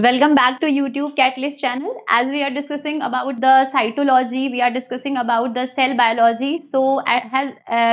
Welcome back to YouTube Catalyst channel. As we are discussing about the cytology, we are discussing about the cell biology. So,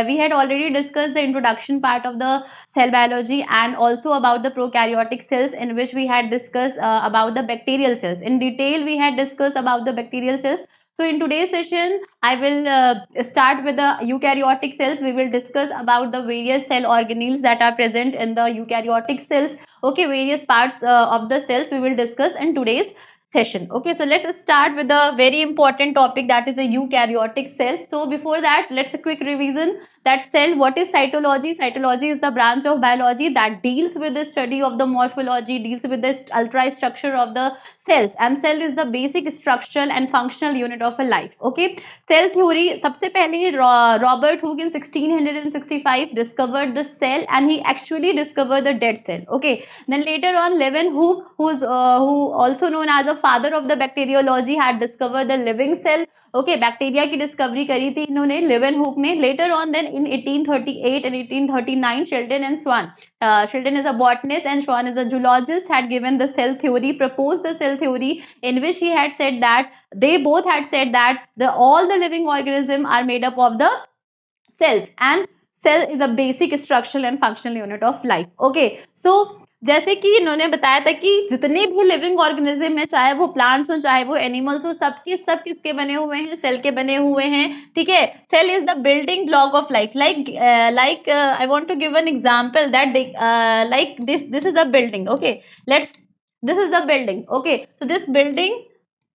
we had already discussed the introduction part of the cell biology and also about the prokaryotic cells, in which we had discussed about the bacterial cells. In detail, we had discussed about the bacterial cells. So, in today's session, I will start with the eukaryotic cells. We will discuss about the various cell organelles that are present in the eukaryotic cells. Okay, various parts of the cells we will discuss in today's session. Okay, so let's start with a very important topic, that is the eukaryotic cell. So before that, let's a quick revision that cell. What is cytology? Cytology is the branch of biology that deals with the study of the morphology, deals with the ultra-structure of the cells, and cell is the basic structural and functional unit of a life. Okay, cell theory, सबसे पहले Robert Hooke in 1665 discovered the cell, and he actually discovered the dead cell. Okay, then later on Leeuwenhoek, who also known as the father of the bacteriology, had discovered the living cell. Okay, bacteria की discovery करी थी इन्होंने, Leeuwenhoek ने. Later on then in 1838 and 1839 Sheldon and Swan, Sheldon is a botanist and Swan is a zoologist, had given the cell theory, proposed the cell theory, in which he had said that they both had said that all the living organisms are made up of the cells, and cell is the basic structural and functional unit of life. Okay, so जैसे कि इन्होंने बताया था कि जितने भी living organism है, चाहे वो प्लांट्स हो चाहे वो एनिमल्स हो, सब किसके बने हुए हैं? सेल के बने हुए हैं. ठीक है, cell is the building block of life. Like I want to give an example that like this is a building. Okay, this is the building. Okay, so this building,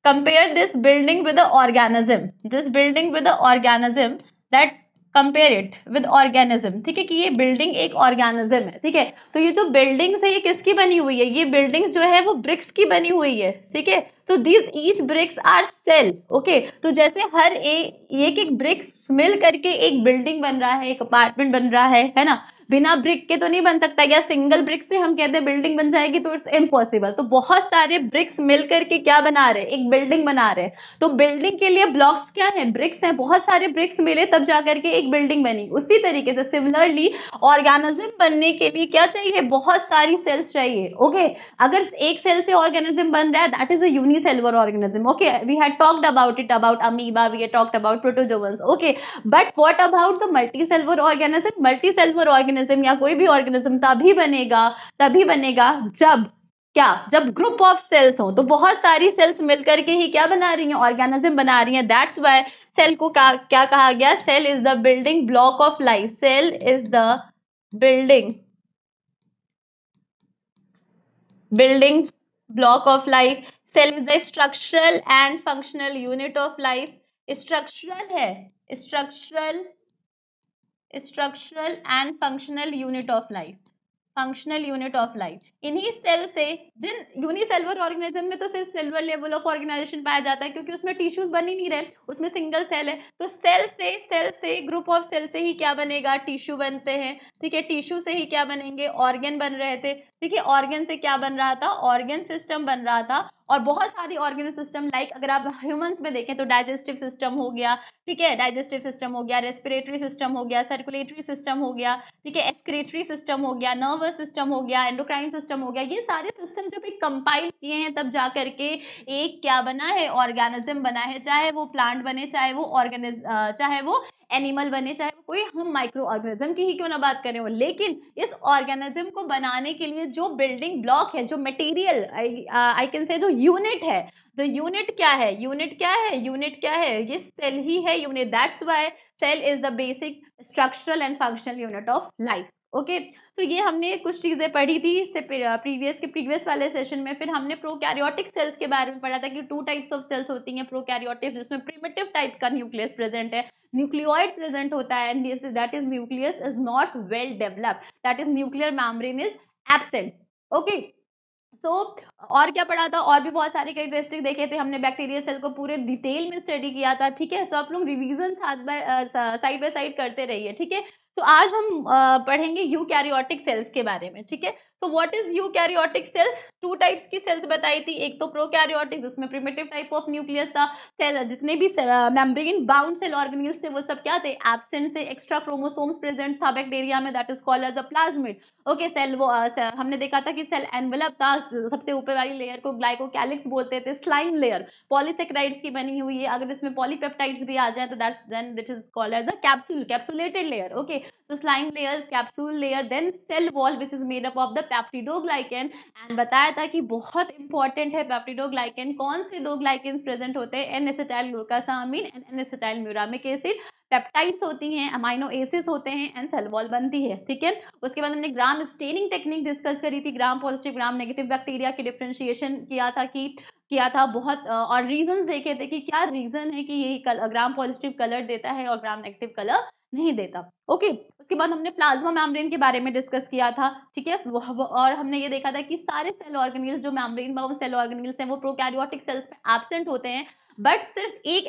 compare this building with the organism, this building with the organism, that compare it with organism. ठीक है, कि ये building एक organism है. ठीक है, तो ये जो बिल्डिंग्स है ये किसकी बनी हुई है? ये बिल्डिंग्स जो है वो ब्रिक्स की बनी हुई है. ठीक है, तो this each bricks are cell. Okay, तो जैसे हर एक ब्रिक मिल करके एक बिल्डिंग बन रहा है, एक अपार्टमेंट बन रहा है ना. बिना ब्रिक के तो नहीं बन सकता. या सिंगल ब्रिक से हम कहते हैं बिल्डिंग बन जाएगी, तो इट्स इम्पॉसिबल. तो बहुत सारे ब्रिक्स मिल करके क्या बना रहे हैं? एक बिल्डिंग बना रहे हैं. तो बिल्डिंग के लिए ब्लॉक्स क्या है? ब्रिक्स हैं. बहुत सारे ब्रिक्स मिले तब जा करके एक बिल्डिंग बनी. उसी तरीके से सिमिलरली ऑर्गेनिज्म बनने के लिए क्या चाहिए? बहुत सारी सेल्स चाहिए. ओके, अगर एक सेल से ऑर्गेनिज्म बन रहा है, that is a unicellular organism. Okay, we had talked about it, about amoeba, we had talked about protozoans. Okay, but what about the multicellular organism? Multicellular organism या कोई भी ऑर्गेनिज्म तभी बनेगा जब ग्रुप ऑफ सेल्स हो. तो बहुत सारी सेल्स मिलकर के ही क्या बना रही हैं? ऑर्गेनिज्म बना रही हैं. दैट्स व्हाई सेल को क्या कहा गया? Cell is the building block of लाइफ. सेल इज द बिल्डिंग block of life. Cell is the structural and functional unit of life. Structural है, structural and functional unit of life. Functional unit of life. इन्हीं cell से, जिन unicellular organism में तो सिर्फ cellular level of organisation पाया जाता है, क्योंकि उसमें टिश्यूज बन ही नहीं रहे, उसमें सिंगल सेल है. तो सेल से ग्रुप ऑफ सेल से ही क्या बनेगा? टिश्यू बनते हैं. ठीक है, टिश्यू से ही क्या बनेंगे? ऑर्गन बन रहे थे. ठीक है, ऑर्गन से क्या बन रहा था? ऑर्गन सिस्टम बन रहा था. और बहुत सारी ऑर्गन सिस्टम, लाइक अगर आप ह्यूमंस में देखें तो डाइजेस्टिव सिस्टम हो गया. ठीक है, डाइजेस्टिव सिस्टम हो गया, रेस्पिरेटरी सिस्टम हो गया, सर्कुलेटरी सिस्टम हो गया. ठीक है, एक्सक्रीटरी सिस्टम हो गया, नर्वस सिस्टम हो गया, एंडोक्राइन सिस्टम हो गया. ये सारे सिस्टम जब एक कंपाइल किए हैं तब जा करके एक क्या बना है? ऑर्गेनिज्म बना है. चाहे वो प्लांट बने, चाहे वो एनिमल बने, चाहे वो कोई हम माइक्रो ऑर्गेनिज्म की ही क्यों ना बात करें हो. लेकिन इस ऑर्गेनिज्म को बनाने के लिए जो बिल्डिंग ब्लॉक है, जो मटेरियल, आई कैन से जो यूनिट है, द यूनिट क्या है? ये सेल ही है unit. That's why cell is the basic structural and functional unit of life. Okay, तो ये हमने कुछ चीजें पढ़ी थी इससे प्रीवियस वाले सेशन में. फिर हमने प्रोकैरियोटिक सेल्स के बारे में पढ़ा था कि 2 टाइप्स ऑफ सेल्स होती हैं प्रोकैरियोटिक, जिसमें प्रिमिटिव टाइप का न्यूक्लियस प्रेजेंट है, न्यूक्लियोइड प्रेजेंट होता है, and that is nucleus is not well developed, that is nuclear membrane is absent. Okay, और क्या पढ़ा था? और भी बहुत सारे कैरेक्टरिस्टिक देखे थे हमने. बैक्टीरियल सेल को पूरे डिटेल में स्टडी किया था. ठीक है, सो आप लोग रिवीजन साइड बाय साइड करते रहिए. ठीक है, तो आज हम पढ़ेंगे यूकैरियोटिक सेल्स के बारे में. ठीक है, so what is eukaryotic cells? Two types की सेल्स बताई थी, एक तो प्रोकैरियोटिक जिसमें प्रिमिटिव टाइप ऑफ न्यूक्लियस था, सेल जितने भी मेम्ब्रेन बाउंड सेल ऑर्गेनेल्स थे वो सब क्या थे, एब्सेंट से, एक्स्ट्रा क्रोमोसोम्स प्रेजेंट था बैक्टीरिया में, that is called as a plasmid. Okay, cell वो हमने देखा था कि सेल एनवेलप था, सबसे ऊपर वाली लेयर को ग्लाइकोकैलिक्स बोलते थे, स्लाइम लेयर पॉलीसेकेराइड्स की बनी हुई है, अगर इसमें पॉलीपेप्टाइड्स भी आ जाए तो that's then this is called as a capsule, capsulated layer. Okay, तो slime layer, capsule layer, then cell wall which is made up of the peptidoglycan, and बताया था कि बहुत इंपॉर्टेंट है पेप्टिडोग्लाइकेन, कौन से दो ग्लाइकेन्स प्रेजेंट होते हैं, N acetyl glucosamine and N acetyl muramic acid, peptides होती हैं, अमाइनो एसिड्स होते हैं, एंड सेल वॉल बनती है। ठीक है, उसके बाद हमने ग्राम स्टेनिंग टेक्निक डिस्कस करी थी, gram positive gram negative bacteria की डिफरेंशिएशन किया था बहुत, और रीजंस देखे थे कि क्या रीजन है कि ये ग्राम पॉजिटिव कलर देता है और ग्राम नेगेटिव कलर नहीं देता। ओके, उसके बाद हमने प्लाज्मा मेम्ब्रेन के बारे में डिस्कस किया था। ठीक है, और हमने ये देखा था कि सारे सेल ऑर्गेनेल्स जो मेम्ब्रेन बाउंड सेल ऑर्गेनेल्स हैं वो प्रोकैरियोटिक सेल्स में एब्सेंट होते हैं, बट सिर्फ एक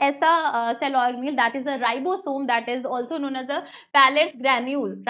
ऐसा cell organelle that is a ribosome, that is also known as a Palade's granule,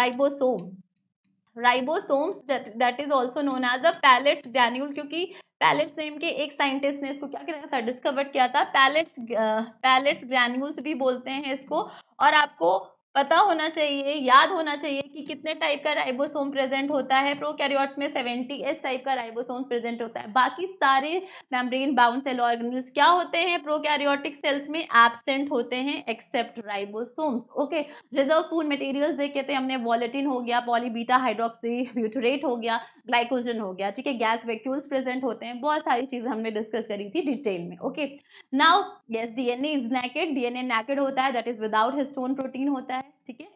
ribosomes that is also known as a Palade's granule, क्योंकि Palade's name के एक साइंटिस्ट ने इसको क्या किया था, डिस्कवर किया था, पैलेट्स ग्रैन्यूल्स भी बोलते हैं इसको। और आपको पता होना चाहिए, याद होना चाहिए कि कितने टाइप का राइबोसोम प्रेजेंट होता है, प्रोकैरियोट्स में 70s टाइप का राइबोसोम प्रेजेंट होता है, बाकी सारे मेम्ब्रेन बाउंड सेल ऑर्गेनेल्स क्या होते हैं, प्रोकैरियोटिक सेल्स में एब्सेंट होते हैं except ribosomes. Okay, reserve food materials देखे थे हमने, वॉलेटिन हो गया, पॉलीबीटा हाइड्रोक्सी ब्यूटरेट हो गया, ग्लाइकोजन हो गया। ठीक है, गैस वैक्यूल्स प्रेजेंट होते हैं, बहुत सारी चीजें हमने डिस्कस करी थी डिटेल में। Okay, now yes, DNA is naked, DNA naked होता है, that is without histone protein होता है। ठीक है,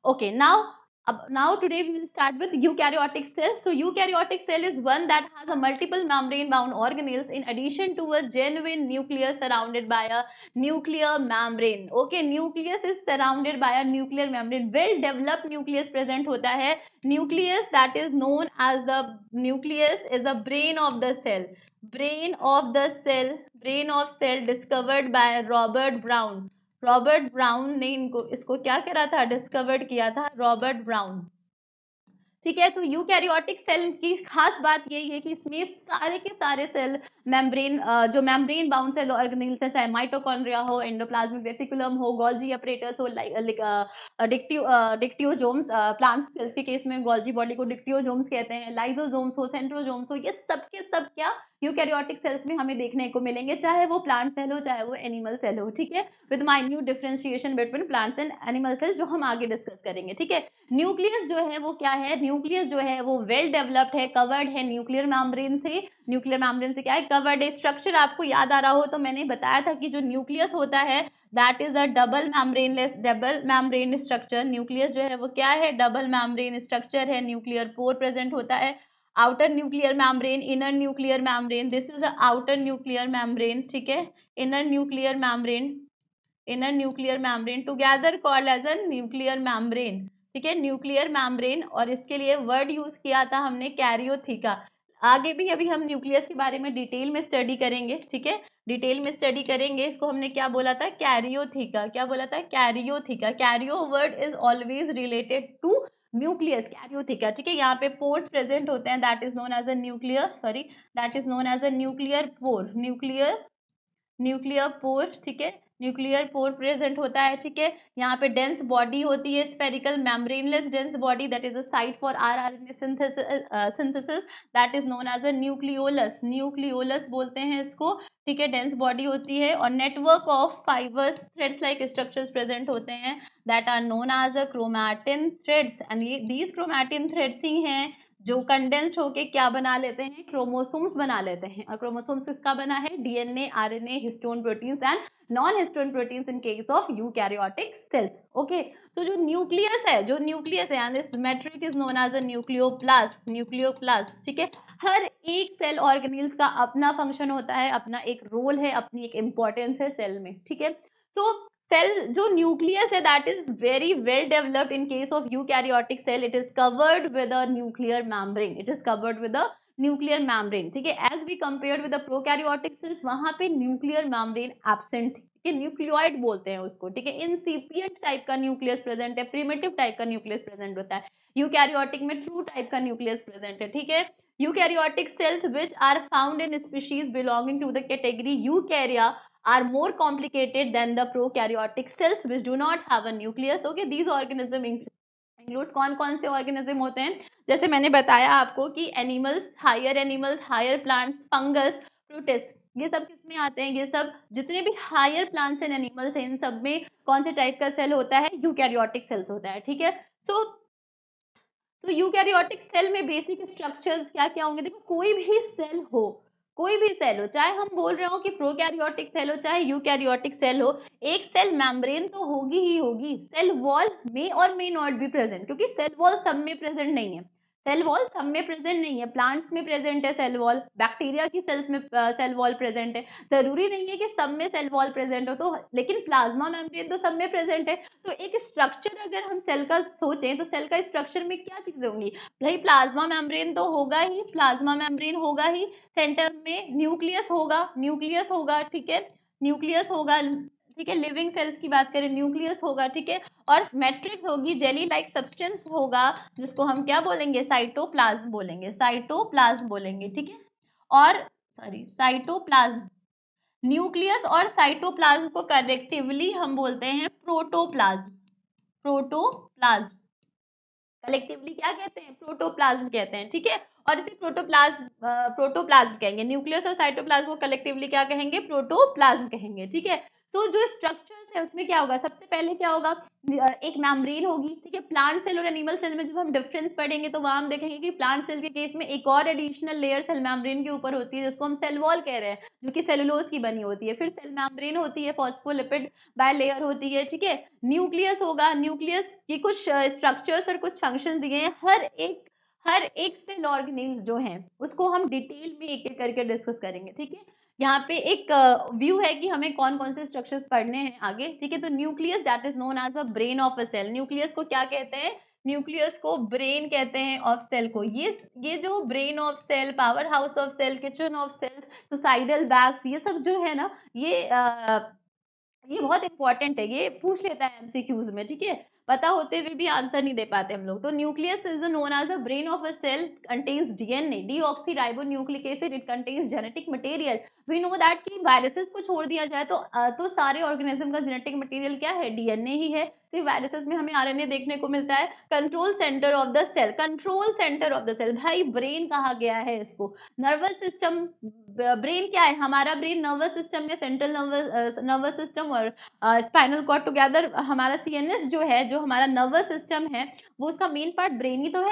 okay, now today we will start with eukaryotic cells. So eukaryotic cell is one that has a multiple membrane bound organelles in addition to a genuine nucleus surrounded by a nuclear membrane. Okay, nucleus is surrounded by a nuclear membrane, well developed nucleus present hota hai, nucleus that is known as the nucleus is the brain of the cell, brain of cell discovered by Robert brown ने इसको क्या करा था, discovered किया था Robert brown. ठीक है, तो यूकैरियोटिक सेल की खास बात यही है कि इसमें सारे के सारे सेल मेम्ब्रेन जो मेम्ब्रेन बाउंड सेल ऑर्गेनेल्स है, चाहे माइटोकॉन्ड्रिया हो, एंडोप्लाज्मिक रेटिकुलम हो, गोल्जी अपरेटस हो, डिक्टियोजोम्स, प्लांट सेल्स के केस में गोल्जी बॉडी को डिक्टियोजोम्स कहते हैं, लाइजोजोम्स हो, सेंट्रोजोम्स हो, ये सब के सब क्या यूकैरियोटिक सेल्स में हमें देखने को मिलेंगे, चाहे वो प्लांट सेल हो चाहे वो एनिमल सेल हो। ठीक है, with minute differentiation between plants and animal cell, जो हम आगे डिस्कस करेंगे। ठीक है, न्यूक्लियस जो है वो क्या है, न्यूक्लियस जो है वो वेल डेवलप्ड है, कवर्ड है न्यूक्लियर मेम्ब्रेन से, न्यूक्लियर मेम्ब्रेन से क्या है, कवर्ड है। स्ट्रक्चर आपको याद आ रहा हो तो मैंने बताया था कि जो न्यूक्लियस होता है that is a double membrane structure, nucleus जो है वो क्या है, डबल मेम्ब्रेन स्ट्रक्चर है, न्यूक्लियर पोर प्रेजेंट होता है, outer nuclear membrane, inner nuclear membrane, this is a outer nuclear membrane. ठीक है, inner nuclear membrane together called as a nuclear membrane. ठीक है, न्यूक्लियर मेम्ब्रेन, और इसके लिए वर्ड यूज किया था हमने कैरियोथिका। आगे भी अभी हम न्यूक्लियस के बारे में डिटेल में स्टडी करेंगे। ठीक है, डिटेल में स्टडी करेंगे, इसको हमने क्या बोला था, कैरियोथिका, क्या बोला था, karyotheca. Karyo word is always related to nucleus, karyotheca. ठीक है, यहाँ पे पोर्स प्रेजेंट होते हैं, that is known as a nuclear pore, nuclear pore. ठीक है, न्यूक्लियर पोर प्रेजेंट होता है। ठीक है, यहाँ पे डेंस बॉडी होती है, spherical membraneless dense body, that is a site for rRNA synthesis, that is known as a nucleolus बोलते हैं इसको। ठीक है, डेंस बॉडी होती है, और network of fibres threads like structures present होते हैं, that are known as a chromatin threads, and these chromatin threads ही हैं जो कंडेंस्ड होके क्या बना लेते हैं, क्रोमोसोम्स बना लेते हैं। और क्रोमोसोम्स किसका बना है, DNA, RNA, histone proteins and non histone proteins in case of eukaryotic cells. Okay, तो जो न्यूक्लियस है and this matrix is known as a nucleoplast. ठीक है, हर एक सेल ऑर्गेनेल्स का अपना फंक्शन होता है, अपना एक रोल है, अपनी एक इंपॉर्टेंस है सेल में। ठीक है, सो सेल जो न्यूक्लियस है that is very well developed in case of eukaryotic cell, it is covered with a nuclear membrane, nuclear membrane, ठीक है, as we compared with the prokaryotic cells, वहां पे न्यूक्लियर मैम्ब्रेन एब्सेंट थी, ठीक है, nucleoid बोलते हैं उसको, ठीक है, इंसिपिएंट टाइप का न्यूक्लियस प्रेजेंट है, प्रिमिटिव टाइप का न्यूक्लियस प्रेजेंट होता है, यूकैरियोटिक में ट्रू टाइप का न्यूक्लियस प्रेजेंट है, ठीक है। Eukaryotic cells which are found in species belonging to the category Eukarya are more complicated than the prokaryotic cells which do not have a nucleus. Okay, these organism include कौन कौन से organism होते हैं, जैसे मैंने बताया आपको कि animals, higher plants, fungus, protist, ये सब किस में आते हैं, ये सब जितने भी हायर प्लांट्स एंड एनिमल्स हैं इन सब में कौन से टाइप का सेल होता है, यूकैरियोटिक सेल्स होता है, ठीक है। सो यूकैरियोटिक सेल में बेसिक स्ट्रक्चर्स क्या क्या होंगे, देखो कोई भी सेल हो, चाहे हम बोल रहे हो कि प्रोकैरियोटिक सेल हो चाहे यूकैरियोटिक सेल हो, एक सेल मेम्ब्रेन तो होगी ही होगी, सेल वॉल मे और मे नॉट बी प्रेजेंट, क्योंकि सेल वॉल सब में प्रेजेंट नहीं है, सेल वॉल सब में प्रेजेंट नहीं है, प्लांट्स में प्रेजेंट है सेल वॉल, बैक्टीरिया की सेल्स में सेल वॉल प्रेजेंट है, जरूरी नहीं है कि सब में सेल वॉल प्रेजेंट हो, तो लेकिन प्लाज्मा मेम्ब्रेन तो सब में प्रेजेंट है। तो एक स्ट्रक्चर अगर हम सेल का सोचें तो सेल का स्ट्रक्चर में क्या चीजें होंगी, भाई प्लाज्मा मेम्ब्रेन तो होगा ही, प्लाज्मा मेम्ब्रेन होगा ही, सेंटर में न्यूक्लियस होगा, ठीक है, न्यूक्लियस होगा, ठीक है, लिविंग सेल्स की बात करें न्यूक्लियस होगा, ठीक है, और मैट्रिक्स होगी, जेली लाइक सब्सटेंस होगा जिसको हम क्या बोलेंगे, साइटोप्लाज्म बोलेंगे, ठीक है, और साइटोप्लाज्म, न्यूक्लियस और साइटोप्लाज्म को कलेक्टिवली हम बोलते हैं प्रोटोप्लाज्म, कलेक्टिवली क्या कहते हैं, प्रोटोप्लाज्म कहते हैं, ठीक है, और इसे प्रोटोप्लाज्म कहेंगे, न्यूक्लियस और साइटोप्लाज्म को कलेक्टिवली क्या कहेंगे, प्रोटोप्लाज्म कहेंगे, ठीक है। तो जो स्ट्रक्चर्स है उसमें क्या होगा, सबसे पहले क्या होगा, एक मेम्ब्रेन होगी, ठीक है, प्लांट सेल और एनिमल सेल में जब हम डिफरेंस पढ़ेंगे तो वहां हम देखेंगे कि प्लांट सेल के केस में एक और एडिशनल लेयर सेल मेम्ब्रेन के ऊपर होती है जिसको हम सेल वॉल कह रहे हैं, जो कि सेलुलोज की बनी होती है, फिर सेल मेम्ब्रेन होती है, फॉस्फोलिपिड बायलेयर होती है, ठीक है, न्यूक्लियस होगा, न्यूक्लियस की कुछ स्ट्रक्चर्स और कुछ फंक्शन दिए हैं, हर एक सेल ऑर्गेनेल्स जो हैं उसको हम डिटेल में एक एक करके डिस्कस करेंगे, ठीक है। यहाँ पे एक व्यू है कि हमें कौन कौन से स्ट्रक्चर्स पढ़ने हैं आगे, ठीक है। तो nucleus that is known as a brain of a cell, nucleus को क्या कहते हैं, न्यूक्लियस को ब्रेन कहते हैं ऑफ सेल को, ये जो brain of cell, power house of cell, kitchen of cell, suicidal bags, ये सब जो है ना, ये बहुत इंपॉर्टेंट है, ये पूछ लेता है एमसीक्यूज में, ठीक है, पता होते हुए भी आंसर नहीं दे पाते हम लोग। तो nucleus is known as the brain of a cell, contains DNA, deoxyribonucleic acid, it contains genetic material. We know that कि वायरसेस को छोड़ दिया जाए तो सारे ऑर्गेनिज्म का जेनेटिक मटेरियल क्या है, डीएनए ही है, सिर्फ वायरसेस में हमें आरएनए देखने को मिलता है। Control centre of the cell, भाई ब्रेन कहा गया है इसको, नर्वस सिस्टम, ब्रेन क्या है, हमारा ब्रेन नर्वस सिस्टम में सेंट्रल नर्वस सिस्टम और स्पाइनल कॉर्ड टुगेदर, हमारा सीएनएस जो है, जो हमारा नर्वस सिस्टम है, वो उसका मेन पार्ट ब्रेन ही तो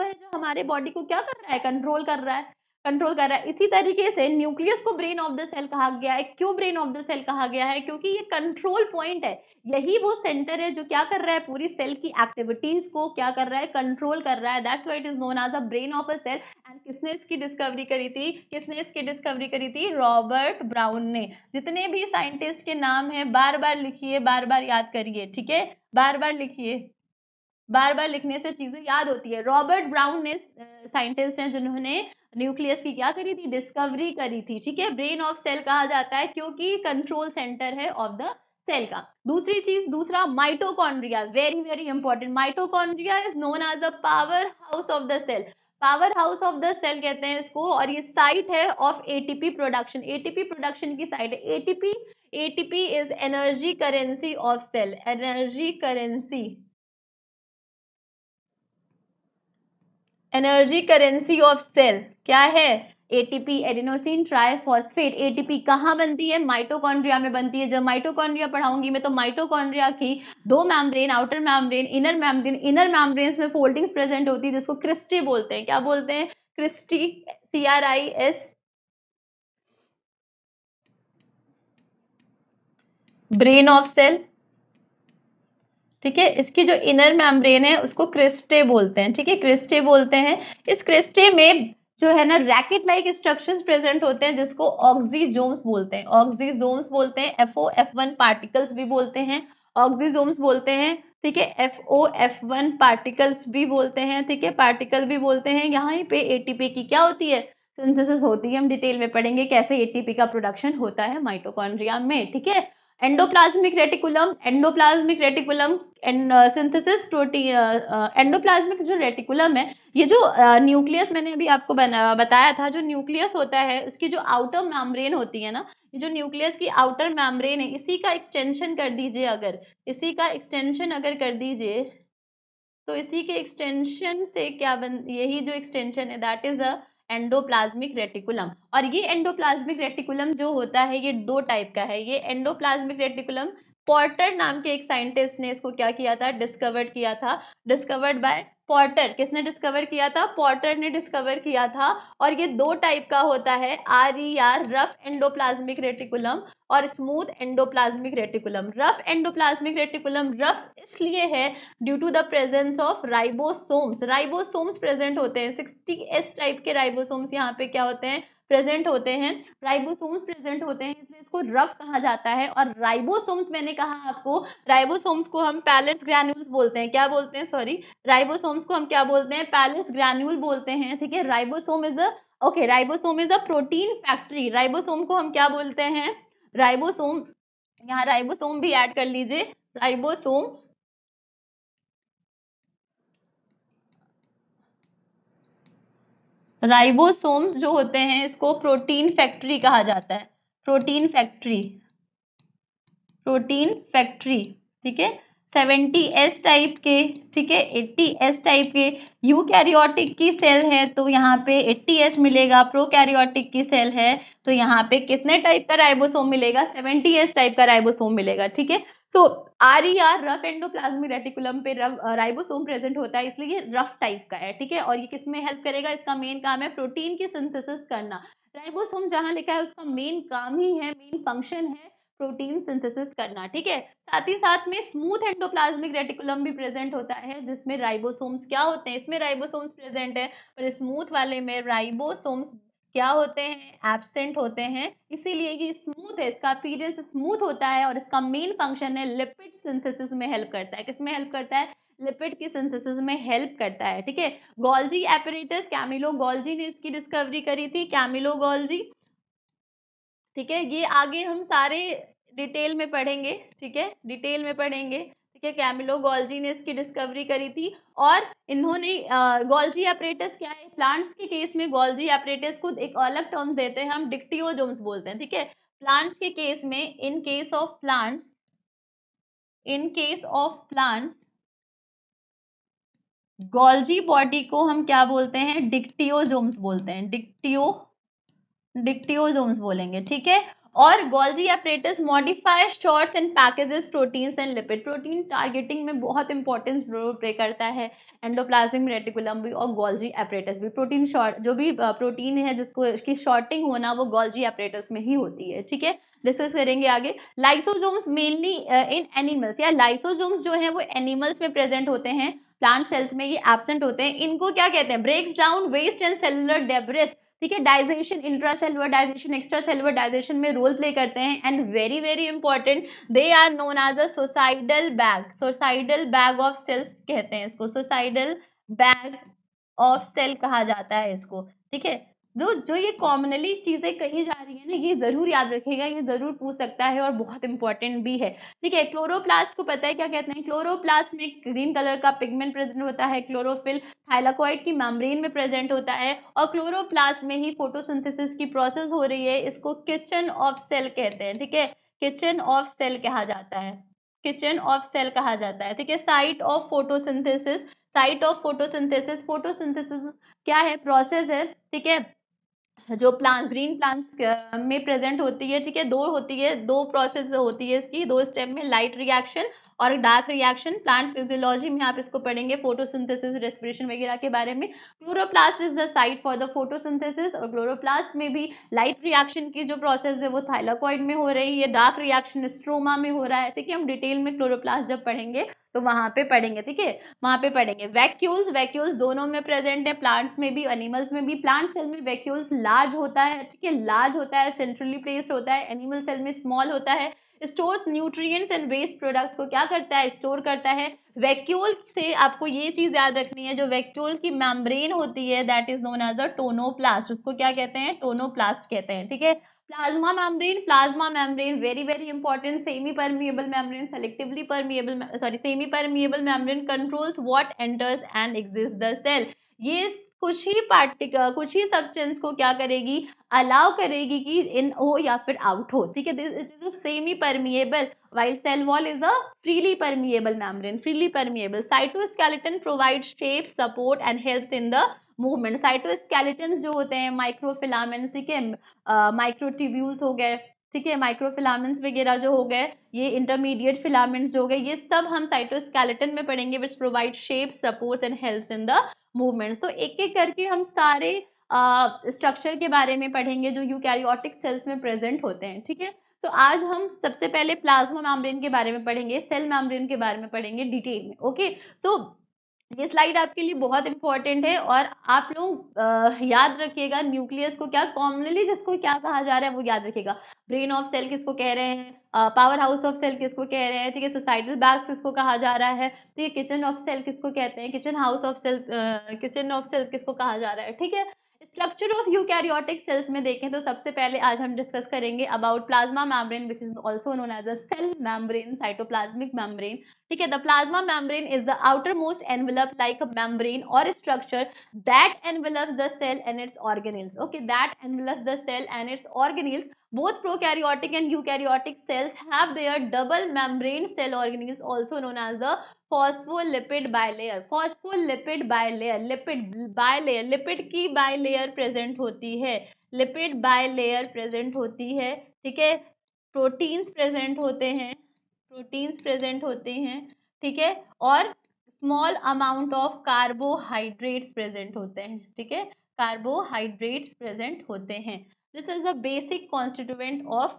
है जो हमारे बॉडी को क्या कर रहा है, कंट्रोल कर रहा है। इसी तरीके से न्यूक्लियस को ब्रेन ऑफ द सेल कहा गया है। क्यों ब्रेन ऑफ द सेल कहा गया है, क्योंकि ये कंट्रोल पॉइंट है, यही वो सेंटर है जो क्या कर रहा है, पूरी सेल की एक्टिविटीज को क्या कर रहा है, कंट्रोल कर रहा है। That's why it is known as a brain of a cell. And किसने इसकी डिस्कवरी करी थी, रॉबर्ट ब्राउन ने। जितने भी साइंटिस्ट के नाम है बार बार लिखिए, बार बार याद करिए, ठीक है, बार बार लिखिए, बार बार लिखने से चीजें याद होती है। रॉबर्ट ब्राउन ने साइंटिस्ट हैं जिन्होंने न्यूक्लियस की क्या करी थी, डिस्कवरी करी थी, ठीक है। ब्रेन ऑफ सेल कहा जाता है क्योंकि कंट्रोल सेंटर है ऑफ द सेल का। दूसरा mitochondria, very very important. Mitochondria is known as a power house of the cell, power house of the cell कहते हैं इसको, और ये साइट है of ATP production, ATP production की साइट है। ATP is energy currency of cell, energy currency of cell क्या है, एटीपी, एडिनोसिन ट्राइफॉस्फेट। एटीपी कहाँ बनती है, माइटोकॉन्ड्रिया में बनती है। जब माइटोकॉन्ड्रिया पढ़ाऊंगी मैं तो माइटोकॉन्ड्रिया की दो membrane, outer membrane, inner membrane, inner membranes में फोल्डिंग्स प्रेजेंट होती है जिसको क्रिस्टी बोलते हैं। क्या बोलते हैं, cristae, CRIS, brain of cell, ठीक है। इसकी जो इनर मेम्ब्रेन है उसको क्रिस्टे बोलते हैं, ठीक है, क्रिस्टे बोलते हैं। इस क्रिस्टे में जो है ना रैकेट लाइक स्ट्रक्चर्स प्रेजेंट होते हैं जिसको ऑक्सीजोम्स बोलते हैं, FO F1 पार्टिकल्स भी बोलते हैं, ऑक्सीजोम्स बोलते हैं, ठीक है, FOF1 पार्टिकल्स भी बोलते हैं, ठीक है, पार्टिकल भी बोलते हैं। यहाँ पे एटीपी की क्या होती है, सिंथेसिस होती है। हम डिटेल में पढ़ेंगे कैसे एटीपी का प्रोडक्शन होता है माइटोकॉन्ड्रिया में, ठीक है। Endoplasmic reticulum synthesis protein, endoplasmic जो रेटिकुलम है, ये जो न्यूक्लियस मैंने अभी आपको बताया था, जो न्यूक्लियस होता है उसकी जो आउटर मेम्ब्रेन होती है ना, ये जो न्यूक्लियस की आउटर मेम्ब्रेन है, इसी का एक्सटेंशन कर दीजिए अगर, इसी का एक्सटेंशन अगर कर दीजिए तो इसी के एक्सटेंशन से क्या यही जो एक्सटेंशन है that is a endoplasmic reticulum. और ये एंडोप्लाज्मिक रेटिकुलम जो होता है ये दो टाइप का है। ये एंडोप्लाज्मिक रेटिकुलम पॉर्टर नाम के एक साइंटिस्ट ने इसको क्या किया था, डिस्कवर्ड किया था। Discovered by Porter. किसने डिस्कवर किया था, पॉर्टर ने डिस्कवर किया था। और ये दो टाइप का होता है, RER रफ एंडोप्लाज्मिक रेटिकुलम और smooth endoplasmic reticulum. Rough endoplasmic reticulum rough इसलिए है due to the presence of ribosomes. Ribosomes present होते हैं, 60S टाइप के राइबोसोम्स यहाँ पे क्या होते हैं, प्रेजेंट होते हैं। राइबोसोम्स प्रेजेंट होते हैं इसलिए इसको रफ कहा जाता है। और राइबोसोम्स मैंने कहा आपको, राइबोसोम्स को हम पैलेट्स ग्रैन्यूल्स बोलते हैं। क्या बोलते हैं, सॉरी, राइबोसोम्स को हम क्या बोलते हैं, पैलेट्स ग्रैन्यूल बोलते हैं, ठीक है। Ribosome is ribosome is a protein factory. Ribosome को हम क्या बोलते हैं, राइबोसोम, यहाँ राइबोसोम भी ऐड कर लीजिए। राइबोसोम्स राइबोसोम्स जो होते हैं इसको प्रोटीन फैक्ट्री कहा जाता है। प्रोटीन फैक्ट्री, प्रोटीन फैक्ट्री, ठीक है। 70S टाइप के, ठीक है, 80S टाइप के यूकैरियोटिक की सेल है तो यहाँ पे 80S मिलेगा। प्रोकैरियोटिक की सेल है तो यहाँ पे कितने टाइप का राइबोसोम मिलेगा, 70S टाइप का राइबोसोम मिलेगा, ठीक है। सो RER रफ एंडोप्लाज्मिक रेटिकुलम पे राइबोसोम प्रेजेंट होता है इसलिए ये रफ टाइप का है, ठीक है। और ये किसमें हेल्प करेगा, इसका मेन काम है प्रोटीन की सिंथेसिस करना। राइबोसोम जहां लिखा है उसका मेन काम ही है, मेन फंक्शन है प्रोटीन सिंथेसिस करना, ठीक है। साथ ही साथ में स्मूथ एंडोप्लाज्मिक रेटिकुलम भी प्रेजेंट होता है जिसमें राइबोसोम्स क्या होते हैं, इसमें राइबोसोम्स प्रेजेंट है और स्मूथ वाले में राइबोसोम्स क्या होते हैं, एब्सेंट होते हैं। इसीलिए ये स्मूथ है, इसका अपीयरेंस स्मूथ होता है और इसका मेन फंक्शन है लिपिड सिंथेसिस में हेल्प करता है। किसमें हेल्प करता है, लिपिड की सिंथेसिस में हेल्प करता है, ठीक है। गोल्जी एपरेटस, कैमिलो गोल्जी ने इसकी डिस्कवरी करी थी, कैमिलो गोल्जी, ठीक है। ये आगे हम सारे डिटेल में पढ़ेंगे, ठीक है, डिटेल में पढ़ेंगे, ठीक है। कैमिलो गोल्जी ने इसकी डिस्कवरी करी थी और इन्होंने गोल्जी एपरेटस क्या है, प्लांट्स के केस में गोल्जी एपरेटस को एक अलग टर्म देते हैं, हम डिक्टियोजोम्स बोलते हैं, ठीक है। प्लांट्स के केस में, इन case of plants, in case of plants Golgi body को हम क्या बोलते हैं, डिक्टियोजोम्स बोलते हैं, डिक्टियोजोम्स बोलेंगे, ठीक है। और Golgi apparatus modify shorts and packages proteins and lipid. Protein targeting में बहुत इंपॉर्टेंट रोल प्ले करता है एंडोप्लाज्मिक रेटिकुलम भी और गोल्जी एपरेटस भी। प्रोटीन शॉर्ट, जो भी प्रोटीन है जिसको इसकी शॉर्टिंग होना वो गोल्जी एपरेटस में ही होती है, ठीक है। डिस्कस करेंगे आगे। लाइसोसोम्स मेनली इन एनिमल्स, या लाइसोसोम्स जो है वो एनिमल्स में प्रेजेंट होते हैं, प्लांट सेल्स में ये एब्सेंट होते हैं। इनको क्या कहते हैं, breaks down waste and cellular debris, ठीक है। Digestion, intracellular digestion, extra cellular digestion में रोल प्ले करते हैं। And very very important, they are known as a suicidal bag, suicidal bag of cells कहते हैं इसको, सोसाइडल बैग ऑफ सेल कहा जाता है इसको, ठीक है। जो जो ये कॉमनली चीजें कही जा रही है ना, ये जरूर याद रखेगा, ये जरूर पूछ सकता है और बहुत इंपॉर्टेंट भी है, ठीक है। क्लोरोप्लास्ट को पता है क्या कहते हैं, क्लोरोप्लास्ट में ग्रीन कलर का पिगमेंट प्रेजेंट होता है। क्लोरोफिल थाइलाकोइड की मेम्ब्रेन में प्रेजेंट होता है और क्लोरोप्लास्ट में ही फोटोसिंथेसिस की प्रोसेस हो रही है। इसको किचन ऑफ सेल कहते हैं, ठीक है, किचन ऑफ सेल कहा जाता है, किचन ऑफ सेल कहा जाता है, ठीक है। Site of photosynthesis, site of photosynthesis, photosynthesis क्या है, प्रोसेस है, ठीक है, जो प्लांट, ग्रीन प्लांट्स में प्रेजेंट होती है, ठीक है। दो होती है, दो प्रोसेस होती है इसकी, दो स्टेप में, लाइट रिएक्शन और डार्क रिएक्शन। प्लांट फिजियोलॉजी में आप इसको पढ़ेंगे, फोटोसिंथेसिस, रेस्पिरेशन वगैरह के बारे में। Chloroplast is the site for the photosynthesis और क्लोरोप्लास्ट में भी लाइट रिएक्शन की जो प्रोसेस है वो थाइलाकोइड में हो रही है, डार्क रिएक्शन स्ट्रोमा में हो रहा है, ठीक है। हम डिटेल में क्लोरोप्लास्ट जब पढ़ेंगे तो वहां पे पढ़ेंगे, ठीक है, वहां पे पढ़ेंगे। वैक्यूल्स, वैक्यूल्स दोनों में प्रेजेंट है, प्लांट्स में भी एनिमल्स में भी। प्लांट सेल में वैक्यूल्स लार्ज होता है, ठीक है, लार्ज होता है, सेंट्रली प्लेस्ड होता है। एनिमल सेल में स्मॉल होता है। Stores nutrients and waste products को क्या करता है, स्टोर करता है। वैक्यूल से आपको ये चीज याद रखनी है, जो वैक्यूल की मेम्ब्रेन होती है that is known as a tonoplast, उसको क्या कहते हैं, टोनोप्लास्ट कहते हैं, ठीक है। Plasma membrane very very important, semi permeable membrane, selectively permeable, sorry semi permeable membrane controls what enters and exist the cell. ये कुछ ही सब्सटेंस को क्या करेगी, अलाउ करेगी कि इन हो या फिर आउट हो, ठीक है। This is semi permeable while cell wall is a freely permeable membrane, freely permeable. Cytoskeleton provides shape, support and helps in the movement. साइटोस्केलेटन्स जो होते हैं माइक्रोफिलामेंट्स, ठीक है, माइक्रोट्यूब्यूल्स हो गए, ठीक है, माइक्रोफिलामेंट्स वगैरह जो हो गए, ये इंटरमीडिएट फिलामेंट्स जो हो गए, ये सब हम साइटोस्केलेटन में पढ़ेंगे, which provide shape, supports and helps in the movement. तो एक एक करके हम सारे स्ट्रक्चर के बारे में पढ़ेंगे जो यूकैरियोटिक सेल्स में प्रेजेंट होते हैं, ठीक है। तो आज हम सबसे पहले प्लाज्मा मेम्ब्रेन के बारे में पढ़ेंगे, सेल मेम्ब्रेन के बारे में पढ़ेंगे डिटेल में, ओके। सो ये स्लाइड आपके लिए बहुत इंपॉर्टेंट है और आप लोग याद रखिएगा न्यूक्लियस को क्या कॉमनली जिसको क्या कहा जा रहा है वो याद रखिएगा। ब्रेन ऑफ सेल किसको कह रहे हैं, पावर हाउस ऑफ सेल किसको कह रहे हैं, ठीक है, सोसाइटल बैग्स किसको कहा जा रहा है, ठीक है, किचन ऑफ सेल किसको कहते हैं, kitchen house of cell, kitchen of cell किसको कहा जा रहा है, ठीक है। स्ट्रक्चर ऑफ यूकैरियोटिक सेल्स में देखें तो सबसे पहले आज हम डिस्कस करेंगे about plasma membrane which is also known as a cell membrane, cytoplasmic membrane, ठीक है। The plasma membrane is the outermost envelope like a membrane और structure that envelops the cell and its organelles, okay, that envelops the cell and its organelles. Both prokaryotic and eukaryotic cells have their double membrane cell organelles also known as the phospholipid bilayer. Phospholipid bilayer, lipid bilayer, lipid की bilayer present होती है, lipid bilayer present होती है, ठीक है। Proteins present होते हैं, proteins present होते हैं, ठीक है, और small amount of carbohydrates present होते हैं, ठीक है, कार्बोहाइड्रेट्स प्रेजेंट होते हैं। This is the basic constituent of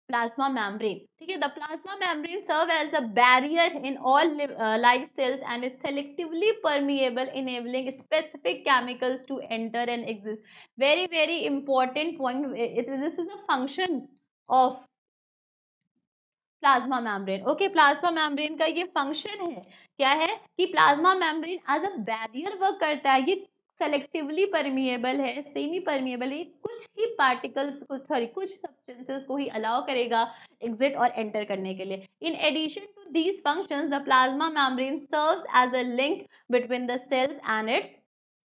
plasma membrane, ठीक है। The plasma membrane serve as a barrier in all live cells and is selectively permeable, enabling specific chemicals to enter and exist. Very very important point. This is a function of plasma membrane, okay. Plasma membrane का ये function है, क्या है कि plasma membrane as a barrier work करता है। ये selectively permeable है, सेमी परमिएबल है, कुछ ही पार्टिकल्स को, सॉरी कुछ सब्सटेंसेस को ही अलाउ करेगा एग्जिट और एंटर करने के लिए। In addition to these functions the plasma membrane serves as a link between the cells and its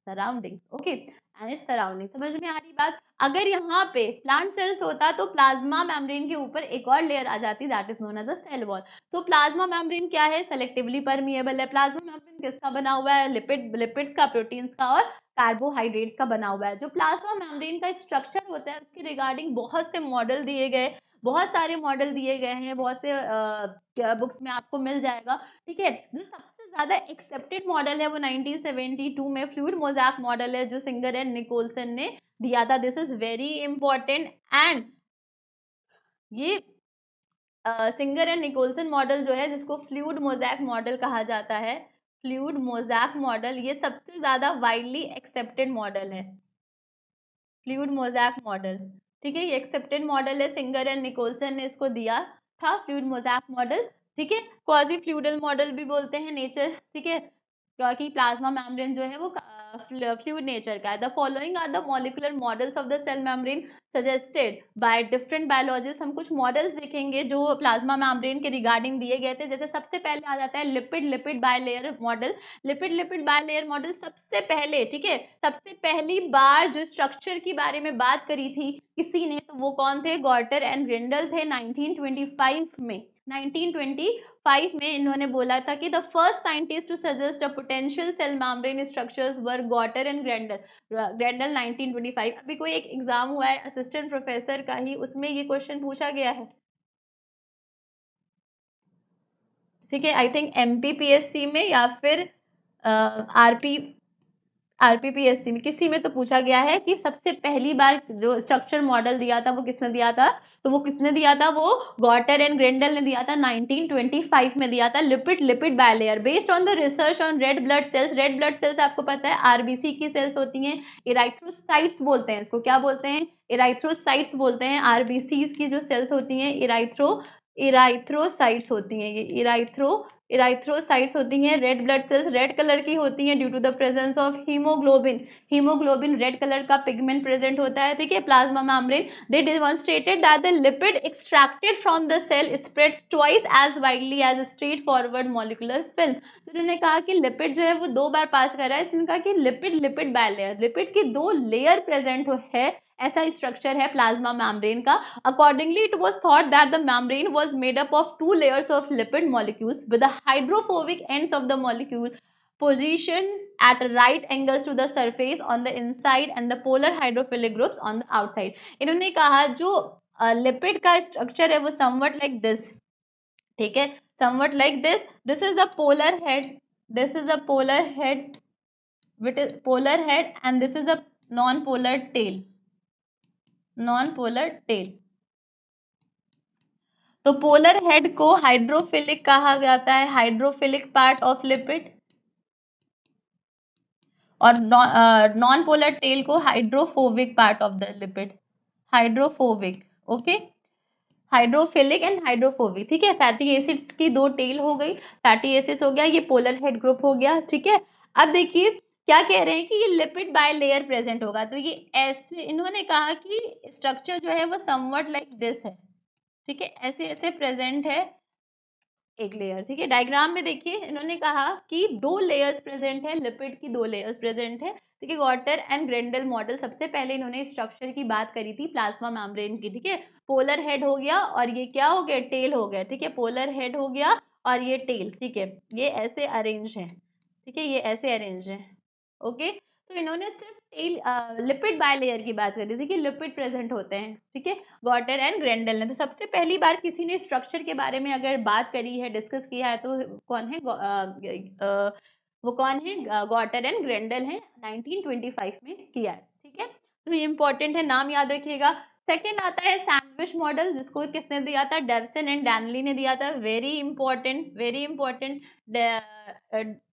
surroundings, okay, and its surrounding. समझ में आ रही बात। अगर यहाँ पे प्लांट सेल्स होता तो प्लाज्मा मेम्ब्रेन के ऊपर एक और लेयर आ जाती that is known as a cell wall. So plasma membrane क्या है, सेलेक्टिवली परमिएबल है। प्लाज्मा मेम्ब्रेन किसका बना हुआ है, लिपिड्स का, प्रोटीन्स का और कार्बोहाइड्रेट्स का बना हुआ है। जो प्लाज्मा मेम्ब्रेन का स्ट्रक्चर होता है उसके रिगार्डिंग बहुत से मॉडल दिए गए, बहुत सारे मॉडल दिए गए हैं, बहुत से बुक्स में आपको मिल जाएगा, ठीक है। जो सबसे ज्यादा एक्सेप्टेड मॉडल है वो 1972 में फ्लूइड मोज़ैक मॉडल है, जो सिंगर एंड निकोलसन ने दिया था। This is very important and ये सिंगर एंड निकोलसन मॉडल जो है, जिसको फ्लूइड मोज़ैक मॉडल कहा जाता है, फ्लूइड मोज़ैक मॉडल, ये सबसे ज्यादा वाइडली एक्सेप्टेड मॉडल है, फ्लूइड मोज़ैक मॉडल, ठीक है। ये एक्सेप्टेड मॉडल है, सिंगर एंड निकोलसन ने इसको दिया था, फ्लूइड मोज़ैक मॉडल, ठीक है। क्वाजी फ्लूइडल मॉडल भी बोलते हैं नेचर, ठीक है, क्योंकि प्लाज्मा मेम्ब्रेन जो है वो फ्लूइड नेचर का है। The following are the molecular models of the cell membrane suggested by different biologist. हम कुछ मॉडल्स देखेंगे जो प्लाज्मा मेम्ब्रेन के रिगार्डिंग दिए गए थे। जैसे सबसे पहले आ जाता है lipid bilayer model. Lipid bilayer model सबसे पहले, ठीक है, सबसे पहली बार जो स्ट्रक्चर के बारे में बात करी थी किसी ने, तो वो कौन थे, गॉर्टर एंड ग्रिंडल थे 1925 में। 1925 में इन्होंने बोला था कि the first scientist to suggest a potential cell membrane structures were Gorter and Grendel 1925। अभी कोई एक एग्जाम हुआ है असिस्टेंट प्रोफेसर का ही, उसमें ये क्वेश्चन पूछा गया है, ठीक है, आई थिंक MPPSC में या फिर आरपीपीएससी में, किसी में तो पूछा गया है कि सबसे पहली बार जो स्ट्रक्चर मॉडल दिया था वो किसने दिया था, तो वो किसने दिया था, वो गॉटर एंड ग्रेंडल ने दिया था, 1925 में दिया था। Lipid bilayer based on the research on red blood cells. Red blood sales आपको पता है आरबीसी की सेल्स होती हैं, इराइथ्रोसाइट्स बोलते हैं इसको, क्या बोलते हैं, इराइथ्रोसाइट्स बोलते हैं। आरबीसी की जो सेल्स होती हैं इराइथ्रोसाइट्स होती हैं, ये इराइथ्रोसाइट्स होती हैं। Red blood cells red colour की होती हैं due to the presence of haemoglobin. Haemoglobin red colour का पिगमेंट प्रेजेंट होता है, ठीक है, plasma membrane. They demonstrated that the lipid extracted from the cell spreads twice as widely as straightforward molecular film. तो उन्होंने कहा कि lipid जो है वो 2 बार पास कर रहा है। इसने कहा कि लिपिड बायलेयर, लिपिड की 2 लेयर प्रेजेंट है, ऐसा स्ट्रक्चर है प्लाज्मा मेम्ब्रेन का। Accordingly, it was thought that the membrane was made up of 2 layers of lipid molecules with the hydrophobic ends of the molecule positioned at right angles to the surface on the inside and the polar hydrophilic groups on the outside. इन्होंने कहा जो lipid का structure है वो somewhat like this, ठीक है, somewhat like this. This is a polar head, this is a polar head, which is polar head, and this is a non-polar tail, non-polar tail. तो polar head को hydrophilic कहा जाता है, hydrophilic part of lipid, और non polar tail को hydrophobic part of the lipid, hydrophobic, okay, hydrophilic and hydrophobic, ठीक है। Fatty acids की 2 टेल हो गई, फैटी एसिड्स हो गया, ये पोलर हेड ग्रुप हो गया, ठीक है। अब देखिए क्या कह रहे हैं कि ये लिपिड बाय लेयर प्रेजेंट होगा, तो ये ऐसे इन्होंने कहा कि स्ट्रक्चर जो है वो समवट लाइक दिस है, ठीक है, ऐसे ऐसे प्रेजेंट है एक लेयर, ठीक है। डायग्राम में देखिए इन्होंने कहा कि 2 लेयर्स प्रेजेंट है, लिपिड की 2 लेयर्स प्रेजेंट है, ठीक है। गॉटर एंड ग्रेंडल मॉडल, सबसे पहले इन्होंने स्ट्रक्चर की बात करी थी प्लाज्मा मेम्ब्रेन की, ठीक है। पोलर हेड हो गया और ये क्या हो गया, टेल हो गया, ठीक है, पोलर हेड हो गया और ये टेल, ठीक है, ये ऐसे अरेंज है, ठीक है, ये ऐसे अरेंज है, ओके। तो इन्होंने सिर्फ टेल लिपिड बायलेयर की बात करी थी कि लिपिड प्रेजेंट होते हैं, ठीक है, गॉटर एंड ग्रेंडल ने। तो सबसे पहली बार किसी ने स्ट्रक्चर के बारे में अगर बात करी है, डिस्कस किया है, तो कौन है, वो कौन है, गॉटर एंड ग्रेंडल है, 1925 में किया है, ठीक है। तो ये इंपॉर्टेंट है, नाम याद रखिएगा। सेकेंड आता है सैंडविच मॉडल, जिसको किसने दिया था, डेविसन एंड डैनली ने दिया था, very important, very important,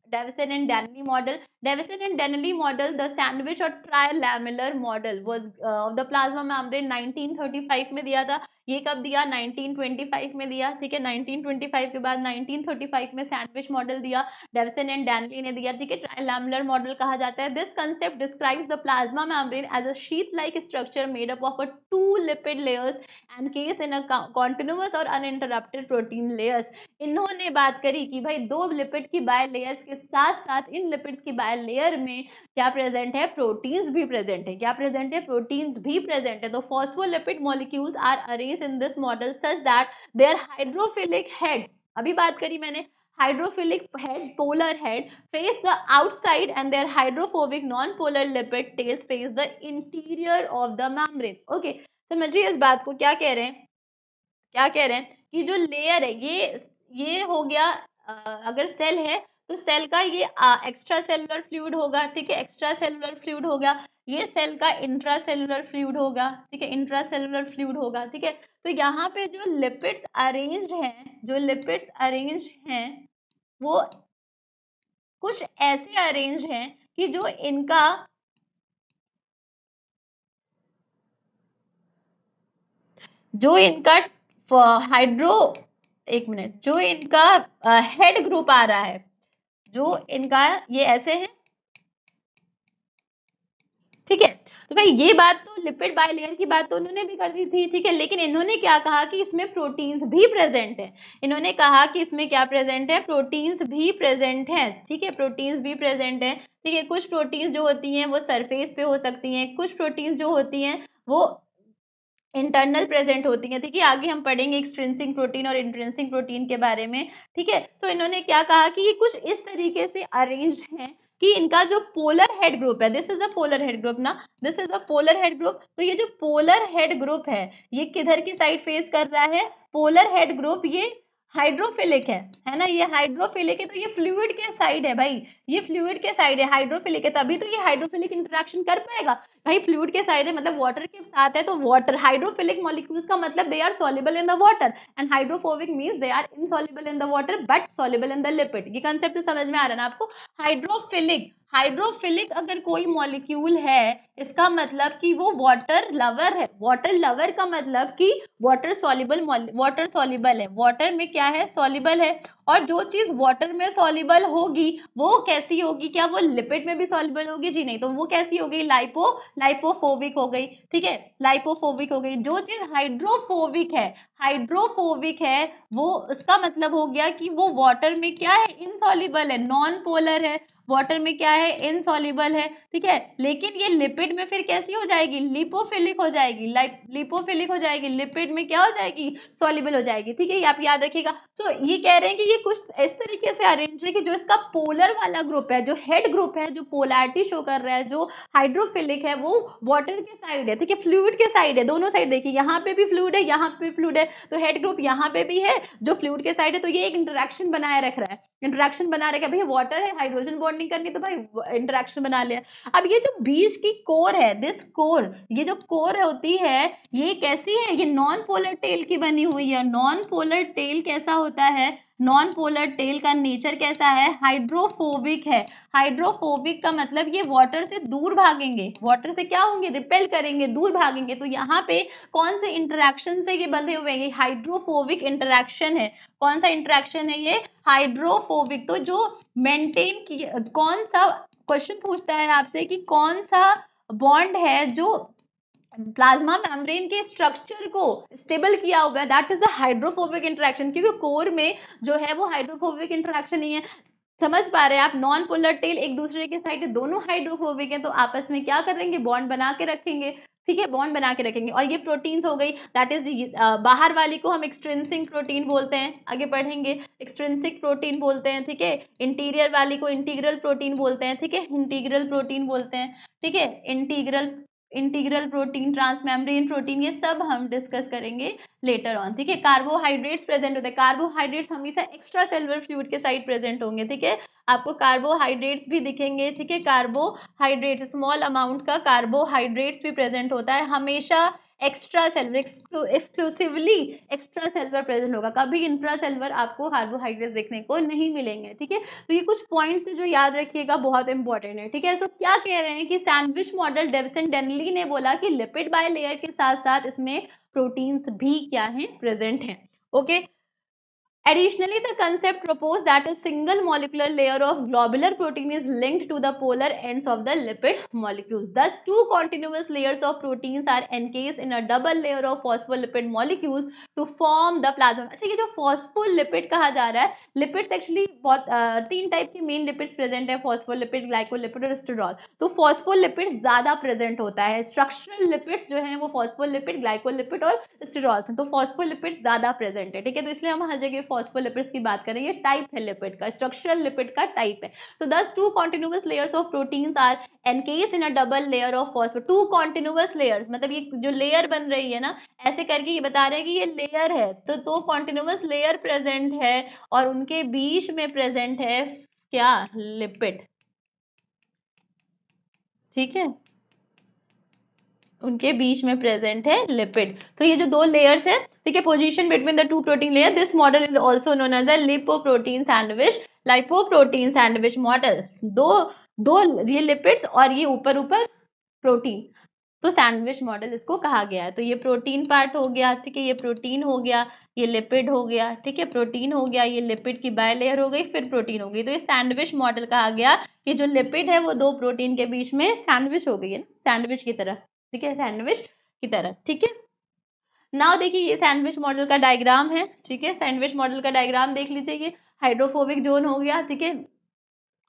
Davison and Danley model. Davison and Danley model, the sandwich or trilamellar model was of the plasma membrane 1935 में दिया था। ये कब दिया, 1925 में दिया, ठीक है। 1925 के बाद 1935 में सैंडविच मॉडल दिया, डेविसन एंड डैनली ने दिया, ठीक है। ट्राइलैमुलर मॉडल कहा जाता है। This concept describes the plasma membrane as a sheet like structure made up of 2 lipid layers and case in a continuous और अनइंटरप्टेड प्रोटीन लेयर्स। इन्होंने बात करी कि भाई 2 लिपिड की बाय लेयर्स के साथ साथ इन लिपिड्स की बाय लेयर में क्या प्रेजेंट है, प्रोटीन्स भी प्रेजेंट है, क्या प्रेजेंट है, प्रोटीन्स भी प्रेजेंट है। तो phospholipid molecules are arranged in this model such that their hydrophilic head, अभी बात करी मैंने, hydrophilic head, polar head face the outside and their hydrophobic non-polar lipid tails face the interior of the membrane. Okay, समझिए इस बात को, क्या कह रहे हैं, क्या कह रहे हैं कि जो लेयर है ये हो गया, अगर सेल है तो सेल का ये एक्स्ट्रा सेलुलर फ्लूइड होगा, ठीक है, एक्स्ट्रा सेलुलर फ्लूइड होगा, ये सेल का इंट्रा सेलुलर फ्लूइड होगा, ठीक है, इंट्रा सेलुलर फ्लूइड होगा, ठीक है। तो यहाँ पे जो लिपिड्स अरेंज्ड हैं, जो लिपिड्स अरेंज्ड हैं वो कुछ ऐसे अरेंज हैं कि जो इनका हाइड्रो, एक मिनट, जो इनका हेड ग्रुप आ रहा है, जो इनका ये ऐसे है, ठीक है। तो भाई ये बात तो लिपिड बायलेयर की बात तो उन्होंने भी कर दी थी, ठीक है, लेकिन इन्होंने क्या कहा कि इसमें प्रोटीन्स भी प्रेजेंट है। इन्होंने कहा कि इसमें क्या प्रेजेंट है, प्रोटीन्स भी प्रेजेंट है, ठीक है, प्रोटीन्स भी प्रेजेंट है, ठीक है। कुछ प्रोटीन्स जो होती हैं वो सरफेस पे हो सकती हैं, कुछ प्रोटीन्स जो होती हैं वो इंटरनल प्रेजेंट होती हैं, ठीक है। आगे हम पढ़ेंगे एक्सट्रिंसिक प्रोटीन और इंट्रिंसिक प्रोटीन के बारे में, ठीक है। तो इन्होंने क्या कहा कि ये कुछ इस तरीके से अरेंज्ड हैं कि इनका जो पोलर हेड ग्रुप है, this is a polar head group ना, this is a polar head group. तो ये जो पोलर हेड ग्रुप है ये किधर की साइड फेस कर रहा है, पोलर हेड ग्रुप ये हाइड्रोफिलिक है ना, ये हाइड्रोफिलिक है, तो ये फ्लूइड के साइड है भाई, ये फ्लूइड के साइड है, हाइड्रोफिलिक है, तभी तो ये हाइड्रोफिलिक इंटरेक्शन कर पाएगा। भाई फ्लूइड के साइड है मतलब वाटर के साथ है, तो वाटर हाइड्रोफिलिक मॉलिक्यूल्स का मतलब they are soluble in the water, and hydrophobic means they are insoluble in the water but soluble in the lipid. ये कंसेप्ट तो समझ में आ रहा है ना आपको। हाइड्रोफिलिक, हाइड्रोफिलिक अगर कोई मॉलिक्यूल है इसका मतलब कि वो वाटर लवर है। वाटर लवर का मतलब कि वाटर सॉल्युबल, वाटर सॉल्युबल है, वाटर में क्या है, सॉल्युबल है। और जो चीज वाटर में सॉल्युबल होगी वो कैसी होगी, क्या वो लिपिड में भी सॉल्युबल होगी? जी नहीं। तो वो कैसी हो गई, लाइपोफोबिक हो गई। ठीक है, लाइपोफोबिक हो गई। जो चीज हाइड्रोफोबिक है, हाइड्रोफोबिक है, वो उसका मतलब हो गया कि वो वाटर में क्या है, इनसॉल्युबल है, नॉन पोलर है, वाटर में क्या है, इनसॉल्युबल है। ठीक है, लेकिन ये लिपिड में फिर कैसी हो जाएगी, लिपोफिलिक हो जाएगी, लिपोफिलिक हो जाएगी, लिपिड में क्या हो जाएगी, सॉल्युबल हो जाएगी। ठीक है, ये आप याद रखिएगा। तो ये कह रहे हैं कि ये कुछ इस तरीके से अरेंज है कि जो इसका पोलर वाला ग्रुप है, जो हेड ग्रुप है, जो पोलैरिटी शो कर रहा है, जो हाइड्रोफिलिक है, वो वाटर के साइड है। ठीक है, फ्लूइड के साइड है, दोनों साइड देखिए, यहाँ पे भी फ्लूइड है, यहाँ पे भी फ्लूइड है, तो हेड ग्रुप यहाँ पे भी है जो फ्लूइड के साइड है। तो ये एक इंटरेक्शन बनाए रख रहा है, इंटरेक्शन बना रखा है। भैया वाटर है, हाइड्रोजन बॉन्डिंग करनी, तो भाई इंटरेक्शन बना लिया। अब ये जो बीच की कोर है, दिस कोर, ये जो कोर होती है ये कैसी है, ये नॉन पोलर टेल की बनी हुई है। नॉन पोलर टेल कैसा होता है, नॉन पोलर टेल का नेचर कैसा है, हाइड्रोफोबिक है। हाइड्रोफोबिक का मतलब ये वाटर से दूर भागेंगे, वाटर से क्या होंगे, रिपेल करेंगे, दूर भागेंगे। तो यहाँ पे कौन से इंटरेक्शन से ये बंधे हुए हैं, ये हाइड्रोफोबिक इंटरेक्शन है। कौन सा इंटरेक्शन है ये, हाइड्रोफोबिक। तो जो मेंटेन की, कौन सा क्वेश्चन पूछता है आपसे कि कौन सा बॉन्ड है जो प्लाज्मा मेम्ब्रेन के स्ट्रक्चर को स्टेबल किया हुआ है, that is the hydrophobic interaction. क्योंकि कोर में जो है वो हाइड्रोफोबिक इंटरेक्शन नहीं है। समझ पा रहे हैं आप, नॉन पोलर टेल एक दूसरे के साइड दोनों हाइड्रोफोबिक है, तो आपस में क्या करेंगे, बॉन्ड बना के रखेंगे। ठीक है, बॉन्ड बना के रखेंगे। और ये प्रोटीन्स हो गई, दैट इज बाहर वाली को हम एक्सट्रिंसिक प्रोटीन बोलते हैं, आगे पढ़ेंगे, एक्सट्रिंसिक प्रोटीन बोलते हैं। ठीक है, इंटीरियर वाली को इंटीग्रल प्रोटीन बोलते हैं। ठीक है, इंटीग्रल प्रोटीन बोलते हैं। ठीक है, इंटीग्रल प्रोटीन, ट्रांसमेम्ब्रेन प्रोटीन, ये सब हम डिस्कस करेंगे लेटर ऑन। ठीक है, कार्बोहाइड्रेट्स प्रेजेंट होते हैं। कार्बोहाइड्रेट्स हमेशा एक्स्ट्रा सेलुलर फ्लूइड के साइड प्रेजेंट होंगे। ठीक है, आपको कार्बोहाइड्रेट्स भी दिखेंगे। ठीक है, कार्बोहाइड्रेट्स, स्मॉल अमाउंट का कार्बोहाइड्रेट्स भी प्रेजेंट होता है हमेशा। Extra cellular, exclusively extra cellular present होगा, कभी इंट्रा सेलुलर आपको कार्बोहाइड्रेट्स देखने को नहीं मिलेंगे। ठीक है, तो ये कुछ पॉइंट्स जो याद रखिएगा, बहुत इंपॉर्टेंट है। ठीक है, तो क्या कह रहे हैं कि सैंडविच मॉडल, डेविसन डेनली ने बोला कि लिपिड बाय लेयर के साथ साथ इसमें प्रोटीन्स भी क्या हैं, प्रेजेंट हैं। Okay, additionally, the concept proposed that a single molecular layer of globular protein is linked to the polar ends of the lipid molecules. Thus, two continuous layers of proteins are encased in a double layer of phospholipid molecules to form the plasma. अच्छा, ये जो phospholipid कहा जा रहा है, lipids actually बहुत तीन type के मेन लिपिड्स प्रेजेंट है, फॉस्फोलिपिड, ग्लाइकोलिपिड और स्टेरॉल। तो फॉस्फोलिपिड्स ज्यादा प्रेजेंट होता है, स्ट्रक्चरल लिपिड्स जो है वो फॉस्फोलिपिड, ग्लाइकोलिपिड और स्टेरॉल्स हैं। तो फॉस्फोलिपिड्स ज्यादा प्रेजेंट है। ठीक है, तो इसलिए हम हर जगह फॉस्फोलिपिड्स की बात करें, ये टाइप है लिपिड का, स्ट्रक्चरल लिपिड का टाइप है। So thus two continuous layers of proteins are encased in a double layer of phosphor. Two continuous layers मतलब ये जो लेयर बन रही है ना, ऐसे करके ये बता रहे हैं कि ये लेयर है, तो दो continuous लेयर प्रेजेंट है और उनके बीच में प्रेजेंट है क्या, लिपिड। ठीक है, उनके बीच में प्रेजेंट है लिपिड। तो ये जो दो लेयर्स है, ठीक है, position between the two protein layer, this model is also known as a lipoprotein sandwich, lipoprotein sandwich model. दो दो ये लिपिड्स और ये ऊपर ऊपर प्रोटीन, तो सैंडविच मॉडल इसको कहा गया है। तो ये प्रोटीन पार्ट हो गया, ठीक है, ये प्रोटीन हो गया, ये लिपिड हो गया। ठीक है, प्रोटीन हो गया, ये लिपिड की बाय लेयर हो गई, फिर प्रोटीन हो गई। तो ये सैंडविच मॉडल कहा गया कि जो लिपिड है वो दो प्रोटीन के बीच में सैंडविच हो गई है ना, सैंडविच की तरह। ठीक है, सैंडविच की तरह। ठीक है, नाउ देखिए ये सैंडविच मॉडल का डायग्राम है। ठीक है, सैंडविच मॉडल का डायग्राम देख लीजिए, ये हाइड्रोफोबिक जोन हो गया। ठीक है,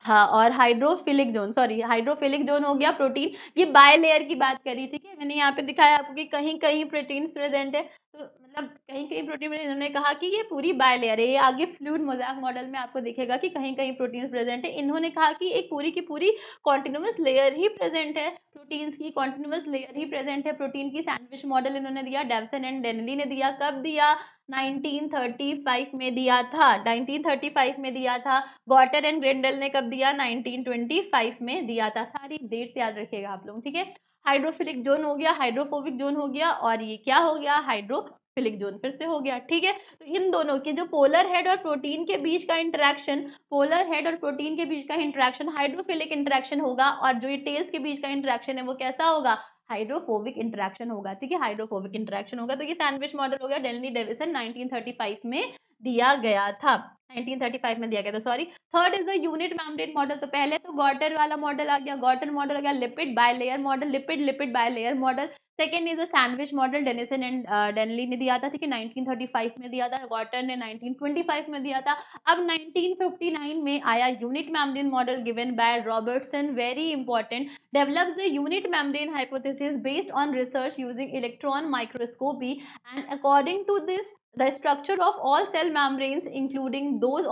हाँ, और hydrophilic zone, sorry, hydrophilic zone हो गया प्रोटीन। ये बाय लेयर की बात करी। ठीक है, मैंने यहाँ पे दिखाया आपको कि कहीं कहीं प्रोटीन प्रेजेंट है, तो मतलब कहीं कहीं प्रोटीन, इन्होंने कहा कि ये पूरी बाय लेयर है। ये आगे फ्लूइड मोज़ेक मॉडल में आपको दिखेगा कि कहीं कहीं प्रोटीन प्रेजेंट है। इन्होंने कहा कि एक पूरी की पूरी कॉन्टिन्यूस लेयर ही प्रेजेंट है, प्रोटीन्स की कॉन्टिन्यूस लेयर ही प्रेजेंट है प्रोटीन की। सैंडविच मॉडल इन्होंने दिया, डेविसन एंड डेनली ने दिया। कब दिया, 1935 में दिया था, 1935 में दिया था। गॉटर एंड ग्रेंडल ने कब दिया, 1925 में दिया था। सारी डेट्स याद रखिएगा आप लोग। ठीक है, हाइड्रोफिलिक जोन हो गया, हाइड्रोफोबिक जोन हो गया, और ये क्या हो गया, हाइड्रोफिलिक जोन फिर से हो गया। ठीक है, तो इन दोनों के जो पोलर हेड और प्रोटीन के बीच का इंटरेक्शन, पोलर हेड और प्रोटीन के बीच का इंटरेक्शन हाइड्रोफिलिक इंटरेक्शन होगा, और जो ये टेल्स के बीच का इंटरेक्शन है वो कैसा होगा, हाइड्रोफोबिक इंटरेक्शन होगा। ठीक है, हाइड्रोफोबिक इंटरेक्शन होगा। तो ये सैंडविच मॉडल हो गया, डेनली डेविसन 1935 में दिया गया था, 1935 में दिया गया था, sorry. Third is the unit membrane model. तो पहले तो गॉटर वाला मॉडल आ गया, गॉटर मॉडल आ गया, lipid bilayer model, lipid bilayer model. Second is a sandwich model, Denison and Denly ने दिया था। ठीक है, 1935 में दिया था, गॉटर ने 1925 में दिया था। अब 1959 में आया unit membrane model given by Robertson, very important, develops the unit membrane hypothesis based on research using electron microscopy, and according to this the structure of all cell membranes including those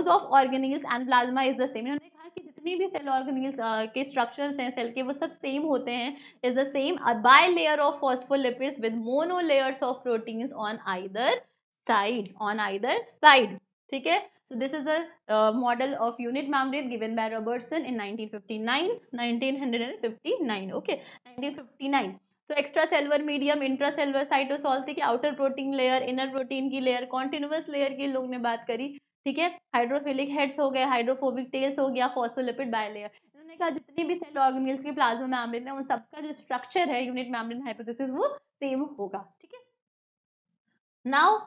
of organelles and plasma is the same। इन्होंने कहा कि जितनी भी cell organelles के structures हैं cell के वो सब सेम होते हैं, is the same, a by layer of phospholipids with mono layers of proteins on either side. ठीक है, so this is a model of unit membrane given by Robertson in 1959, okay, 1959। so extracellular medium, intracellular cytosol, ठीक है, outer protein layer, inner protein की layer, continuous layer की लोग ने बात करी। ठीक है, हाइड्रोफिलिक हेड्स हो गए, हाइड्रोफोबिक टेल्स हो गया, फॉस्फोलिपिड बायलेयर। इन्होंने कहा जितनी भी सेल ऑर्गेनेल्स की प्लाज्मा मेम्ब्रेन है उन सबका जो स्ट्रक्चर है यूनिट मेम्ब्रेन हाइपोथेसिस वो सेम होगा। ठीक है, now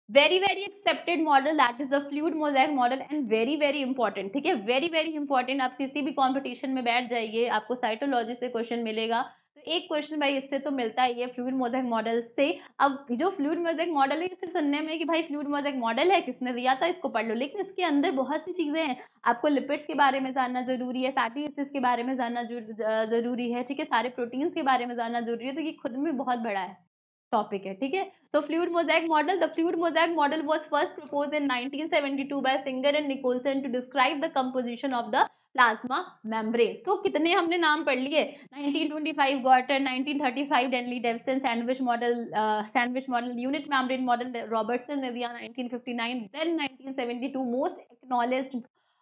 very accepted model, that is the fluid mosaic model, and very important। ठीक है, very important। आप किसी भी कंपटीशन में बैठ जाइए, आपको साइटोलॉजी से क्वेश्चन मिलेगा, तो एक क्वेश्चन भाई इससे तो मिलता ही है, फ्लूइड मोज़ेक मॉडल से। अब जो फ्लूइड मोज़ेक मॉडल है ये सिर्फ सुनने में कि भाई फ्लूइड मोज़ेक मॉडल है, किसने दिया था, इसको पढ़ लो, लेकिन इसके अंदर बहुत सी चीजें हैं। आपको लिपिड्स के बारे में जानना जरूरी है, फैटी एसिड्स के बारे में जानना जरूरी है, ठीक है, सारे प्रोटीन्स के बारे में जानना जरूरी है। तो ये खुद में बहुत बड़ा है टॉपिक है। ठीक है, so fluid mosaic model, the fluid mosaic model was first proposed in 1972 by Singer and Nicolson to describe the composition of the plasma membrane. तो कितने हमने नाम पढ़ लिए, 1925 Gorter, 1935 Danielli Davson sandwich model, unit membrane model Robertson ने दिया 1959, then 1972 most acknowledged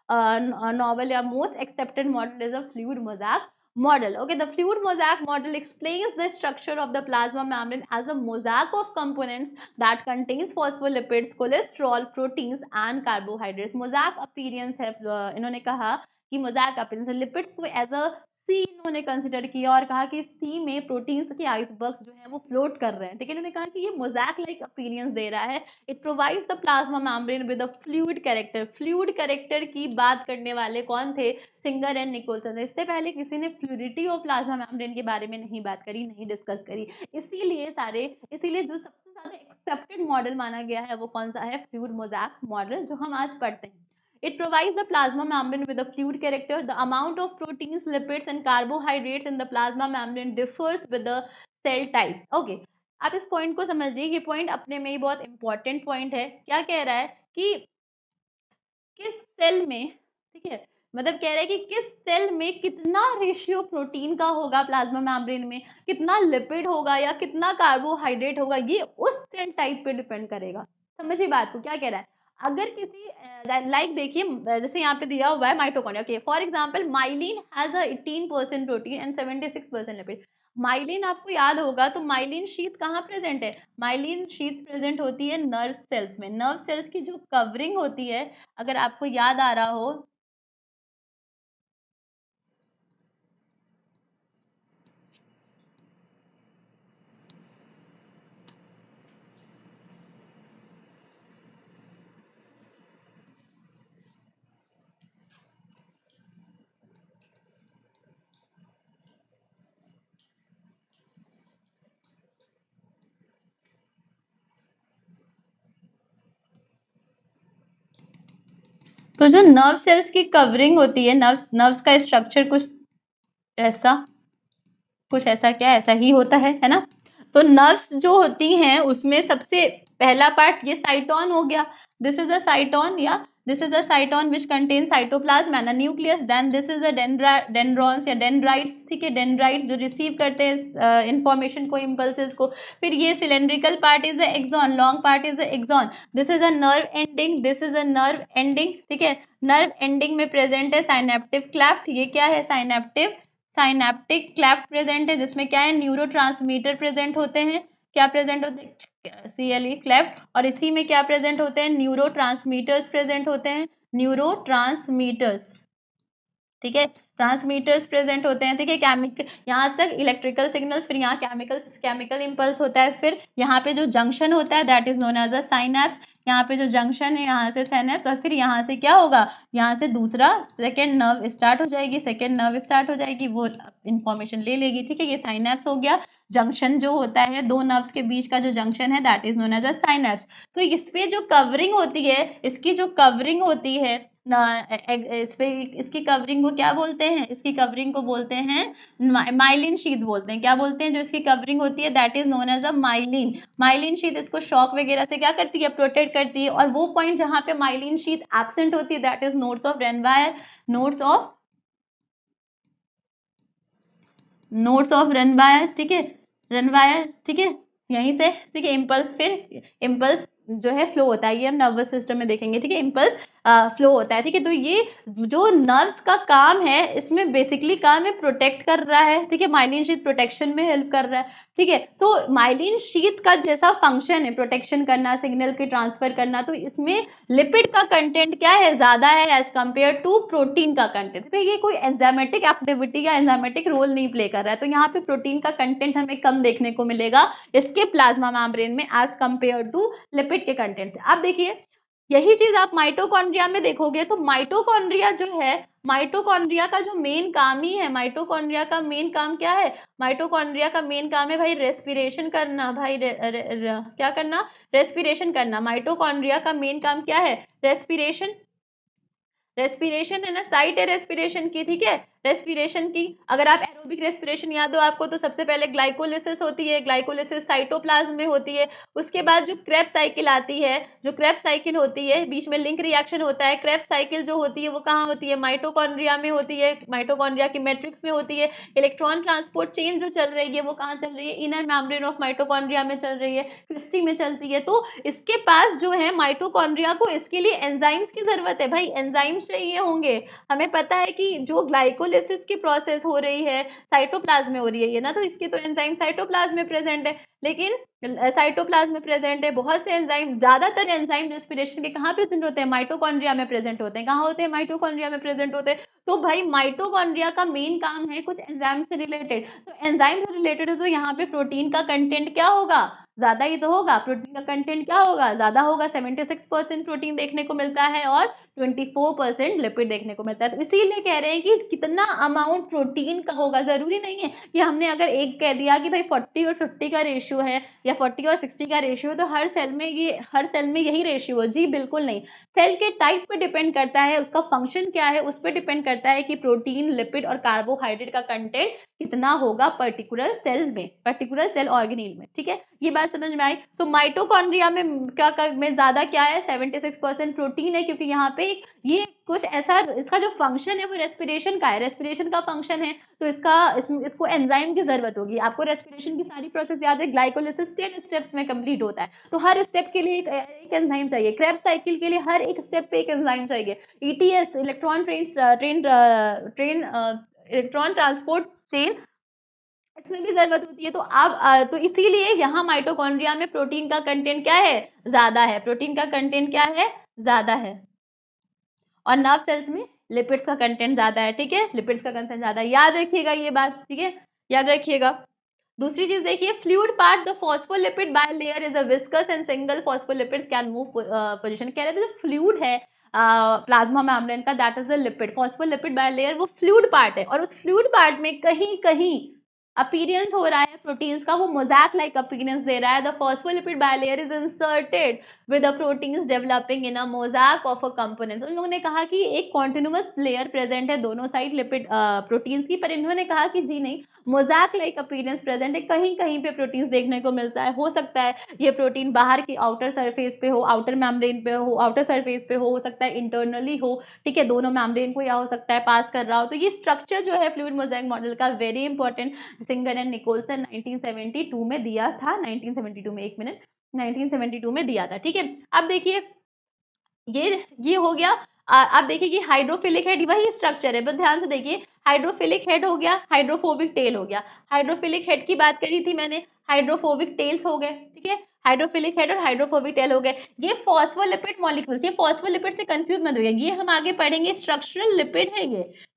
novel या most accepted model is a fluid mosaic model। Okay, the fluid mosaic model explains the structure of the plasma membrane as a mosaic of components that contains phospholipids, cholesterol, proteins and carbohydrates। mosaic appearance है, इन्होंने कहा कि mosaic appearance lipids को as a सी इन्होंने consider किया और कहा कि सी में प्रोटीन्स के आइसबर्ग्स जो है वो फ्लोट कर रहे हैं। ठीक है, इन्होंने कहा कि ये मोज़ैक लाइक अपीयरेंस दे रहा है। It provides the plasma membrane with a fluid character. Fluid character की बात करने वाले कौन थे, सिंगर एंड निकोलसन। इससे पहले किसी ने फ्लूइडिटी ऑफ प्लाज्मा मेम्ब्रेन के बारे में नहीं बात करी, नहीं डिस्कस करी। इसीलिए जो सबसे ज्यादा एक्सेप्टेड मॉडल माना गया है वो कौन सा है, फ्लूइड मोज़ैक मॉडल, जो हम आज पढ़ते हैं। It provides the plasma membrane with a fluid character. The amount of proteins, lipids and carbohydrates in the plasma membrane differs with the cell type. Okay, आप इस पॉइंट को समझिए, ये पॉइंट अपने में ही बहुत इंपॉर्टेंट पॉइंट है। क्या कह रहा है कि किस सेल में, ठीक है, मतलब कह रहा है कि किस सेल में कितना रेशियो प्रोटीन का होगा प्लाज्मा मेम्ब्रेन में, कितना लिपिड होगा या कितना कार्बोहाइड्रेट होगा, ये उस सेल टाइप पे डिपेंड करेगा। समझिए बात को, क्या कह रहा है, अगर किसी लाइक देखिए जैसे यहाँ पे दिया हुआ है माइटोकॉन्ड्रिया के, for example myelin has a 18% protein and 76% lipid. Myelin आपको याद होगा, तो माइलिन शीथ कहाँ प्रेजेंट है, माइलिन शीथ प्रेजेंट होती है नर्व सेल्स में। नर्व सेल्स की जो कवरिंग होती है, अगर आपको याद आ रहा हो, तो जो नर्व सेल्स की कवरिंग होती है, नर्व्स का स्ट्रक्चर कुछ ऐसा क्या ऐसा ही होता है ना। तो नर्व्स जो होती हैं उसमें सबसे पहला पार्ट ये साइटोन हो गया, दिस इज अ साइटोन या this is a cyton which contain cytoplasm and a nucleus. Then this is a dendrons या डेंड्राइट्स, ठीक है, डेंड्राइट्स जो रिसीव करते हैं इंफॉर्मेशन को, इम्पल्सेस को। फिर ये cylindrical part is the axon, long part is the axon, this is a nerve ending, this is a nerve ending. ठीक है, नर्व एंडिंग में प्रेजेंट है साइनेप्टिव क्लेफ्ट, ये क्या है, साइनेप्टिक क्लेफ्ट प्रेजेंट है, जिसमें क्या है, न्यूरोट्रांसमीटर प्रेजेंट होते हैं, क्या प्रेजेंट होते हैं, CLE क्लेफ्ट, और इसी में क्या प्रेजेंट होते हैं, न्यूरोट्रांसमीटर्स प्रेजेंट होते हैं, न्यूरोट्रांसमीटर्स, ठीक है, ट्रांसमीटर्स प्रेजेंट होते हैं, ठीक है, केमिकल, यहाँ तक इलेक्ट्रिकल सिग्नल्स, फिर यहाँ केमिकल इम्पल्स होता है, फिर यहाँ पे जो जंक्शन होता है that is known as a synapse, यहाँ पे जो जंक्शन है यहाँ से साइनैप्स, और फिर यहाँ से क्या होगा, यहाँ से दूसरा सेकेंड नर्व स्टार्ट हो जाएगी, सेकेंड नर्व स्टार्ट हो जाएगी, वो इंफॉर्मेशन ले लेगी, ठीक है, ये साइनैप्स हो गया। जंक्शन जो होता है दो नर्व्स के बीच का जो जंक्शन है that is known as a synapse. तो इस पे जो कवरिंग होती है, इसकी जो कवरिंग होती है ना, इस पे इसकी कवरिंग को क्या बोलते हैं, इसकी कवरिंग को बोलते हैं माइलिन शीथ बोलते हैं, क्या बोलते हैं, जो इसकी कवरिंग होती है that is known as a myelin. Myelin sheath इसको शॉक वगैरह से क्या करती है, प्रोटेक्ट करती है, और वो पॉइंट जहां पे माइलिन शीथ एब्सेंट होती है that is nodes of रेनवायर, nodes of रेनवायर, ठीक है, रेनवायर, ठीक है, यहीं से, ठीक है, इम्पल्स, फिर इम्पल्स जो है फ्लो होता है, ये हम नर्वस सिस्टम में देखेंगे, ठीक है, इम्पल्स फ्लो होता है, ठीक है। तो ये जो नर्व्स का काम है, इसमें बेसिकली काम है प्रोटेक्ट कर रहा है, ठीक है, माइलिन शीथ प्रोटेक्शन में हेल्प कर रहा है, ठीक है। तो माइलिन शीथ का जैसा फंक्शन है प्रोटेक्शन करना, सिग्नल के ट्रांसफर करना, तो इसमें लिपिड का कंटेंट क्या है, ज्यादा है एज कंपेयर टू प्रोटीन का कंटेंट। तो ये कोई एंजाइमेटिक एक्टिविटी या एंजाइमेटिक रोल नहीं प्ले कर रहा है, तो यहाँ पे प्रोटीन का कंटेंट हमें कम देखने को मिलेगा इसके प्लाज्मा मेम्ब्रेन में एज कंपेयर टू लिपिड के कंटेंट से। अब देखिए यही चीज आप माइटोकॉन्ड्रिया में देखोगे, तो माइटोकॉन्ड्रिया जो है, माइटोकॉन्ड्रिया का जो मेन काम ही है, माइटोकॉन्ड्रिया का मेन काम क्या है, माइटोकॉन्ड्रिया का मेन काम है भाई रेस्पिरेशन करना, भाई क्या करना, रेस्पिरेशन करना। माइटोकॉन्ड्रिया का मेन काम क्या है, रेस्पिरेशन, रेस्पिरेशन है ना, साइट है रेस्पिरेशन की, ठीक है, रेस्पिरेशन की। अगर आप एरोबिक रेस्पिरेशन याद हो आपको, तो सबसे पहले ग्लाइकोलिसिस होती है, ग्लाइकोलिसिस साइटोप्लाज्म में होती है, उसके बाद जो क्रेब्स साइकिल आती है, जो क्रेब्स साइकिल होती है, बीच में लिंक रिएक्शन होता है, क्रेब्स साइकिल जो होती है वो कहाँ होती है, माइटोकॉन्ड्रिया में होती है, माइटोकॉन्ड्रिया की मैट्रिक्स में होती है। इलेक्ट्रॉन ट्रांसपोर्ट चेन जो चल रही है वो कहाँ चल रही है, इनर मेम्ब्रेन ऑफ माइटोकॉन्ड्रिया में चल रही है, क्रिस्टी में चलती है। तो इसके पास जो है माइटोकॉन्ड्रिया को, इसके लिए एंजाइम्स की जरूरत है भाई, एंजाइम्स चाहिए होंगे। हमें पता है कि जो ग्लाइकोलिसिस की प्रोसेस हो रही है साइटोप्लाज्म में हो रही है ये ना, तो इसके तो एंजाइम साइटोप्लाज्म में प्रेजेंट है, लेकिन साइटोप्लाज्म में प्रेजेंट है बहुत से एंजाइम, ज्यादातर एंजाइम रेस्पिरेशन के कहाँ प्रेजेंट होते हैं, माइटोकॉन्ड्रिया में प्रेजेंट होते हैं, कहाँ होते हैं, माइटोकॉन्ड्रिया में प्रेजेंट होते हैं। तो भाई माइटोकॉन्ड्रिया का मेन काम है कुछ एंजाइम से रिलेटेड, तो एंजाइम से रिलेटेड है, तो यहाँ पे प्रोटीन का कंटेंट क्या होगा, ज्यादा ही तो होगा, प्रोटीन का कंटेंट क्या होगा, ज्यादा होगा, 76% प्रोटीन देखने को मिलता है और 24% लिपिड देखने को मिलता है। तो इसीलिए कह रहे हैं कि कितना अमाउंट प्रोटीन का होगा, जरूरी नहीं है कि हमने अगर एक कह दिया कि भाई 40 और 50 का रेशियो है या 40 और 60 का रेशियो है, तो हर सेल में यही रेशियो है, जी बिल्कुल नहीं। सेल के टाइप पे डिपेंड करता है, उसका फंक्शन क्या है उस पर डिपेंड करता है कि प्रोटीन, लिपिड और कार्बोहाइड्रेट का कंटेंट कितना होगा पर्टिकुलर सेल में, पर्टिकुलर सेल ऑर्गेनील में, ठीक है, ये बात समझ में आई। सो माइटोकॉन्ड्रिया में में ज्यादा क्या है, 76% प्रोटीन है, क्योंकि यहाँ पे ये कुछ ऐसा, इसका जो फंक्शन है वो रेस्पिरेशन का है, रेस्पिरेशन का फंक्शन है, तो इसको एंजाइम की जरूरत होगी। आपको रेस्पिरेशन की सारी प्रोसेस याद है, ग्लाइकोलिसिस 10 स्टेप्स में कंप्लीट होता है, तो हर स्टेप के लिए एक एंजाइम चाहिए, क्रेब्स साइकिल के लिए हर एक स्टेप पे एक एंजाइम चाहिए। ETS, इलेक्ट्रॉन ट्रांसपोर्ट चेन, इसमें भी जरूरत होती है। तो अब तो इसीलिए यहाँ माइटोकॉन्ड्रिया में प्रोटीन का कंटेंट क्या है, ज्यादा है, प्रोटीन का कंटेंट क्या है, ज्यादा है, और नर्व सेल्स में लिपिड्स का कंटेंट ज्यादा है, ठीक है, लिपिड्स का कंटेंट ज्यादा है, याद रखिएगा ये बात, ठीक है, याद रखिएगा। दूसरी चीज देखिए, fluid part the phospholipid bilayer is a viscous and single phospholipids can move position. कह रहे थे जो फ्लूइड है प्लाज्मा मेम्ब्रेन का that is the lipid, phospholipid bilayer वो फ्लूइड पार्ट है, और उस फ्लूइड पार्ट में कहीं कहीं अपीयरेंस हो रहा है प्रोटीन्स का, वो मोज़ैक लाइक अपीयरेंस दे रहा है। The phospholipid bilayer is inserted with the proteins developing in a mosaic of a components. उन लोगों ने कहा कि एक कॉन्टिन्यूअस लेयर प्रेजेंट है दोनों साइड लिपिड प्रोटीन्स की, पर इन्होंने कहा कि जी नहीं, मोज़ैक लाइक अपीयरेंस प्रेजेंट है, कहीं कहीं पे प्रोटीन्स देखने को मिलता है। हो सकता है ये प्रोटीन बाहर की आउटर सरफेस पे हो, आउटर मेम्ब्रेन पे हो, आउटर सरफेस पे हो सकता है इंटरनली हो, ठीक है, दोनों मेम्ब्रेन को या हो सकता है पास कर रहा हो। तो ये स्ट्रक्चर जो है फ्लूइड मोज़ैक मॉडल का very important, Singer and Nicolson 1972 में दिया था, 1972 में, एक मिनट, 1972 में दिया था, ठीक है। अब देखिए ये हो गया आप देखिए कि हाइड्रोफिलिक हेड वही स्ट्रक्चर है, बस ध्यान से देखिए, हाइड्रोफिलिक हेड हो गया, हाइड्रोफोबिक टेल हो गया। हाइड्रोफिलिक हेड की बात करी थी मैंने, हाइड्रोफोबिक टेल्स हो गए, ठीक है, हाइड्रोफिलिक हेड और हाइड्रोफोबिक टेल हो गए। ये फॉस्फोलिपिड मॉलिक्यूल्स, ये फॉस्फोलिपिड से कंफ्यूज मत होइए, ये हम आगे पढ़ेंगे, स्ट्रक्चरल लिपिड है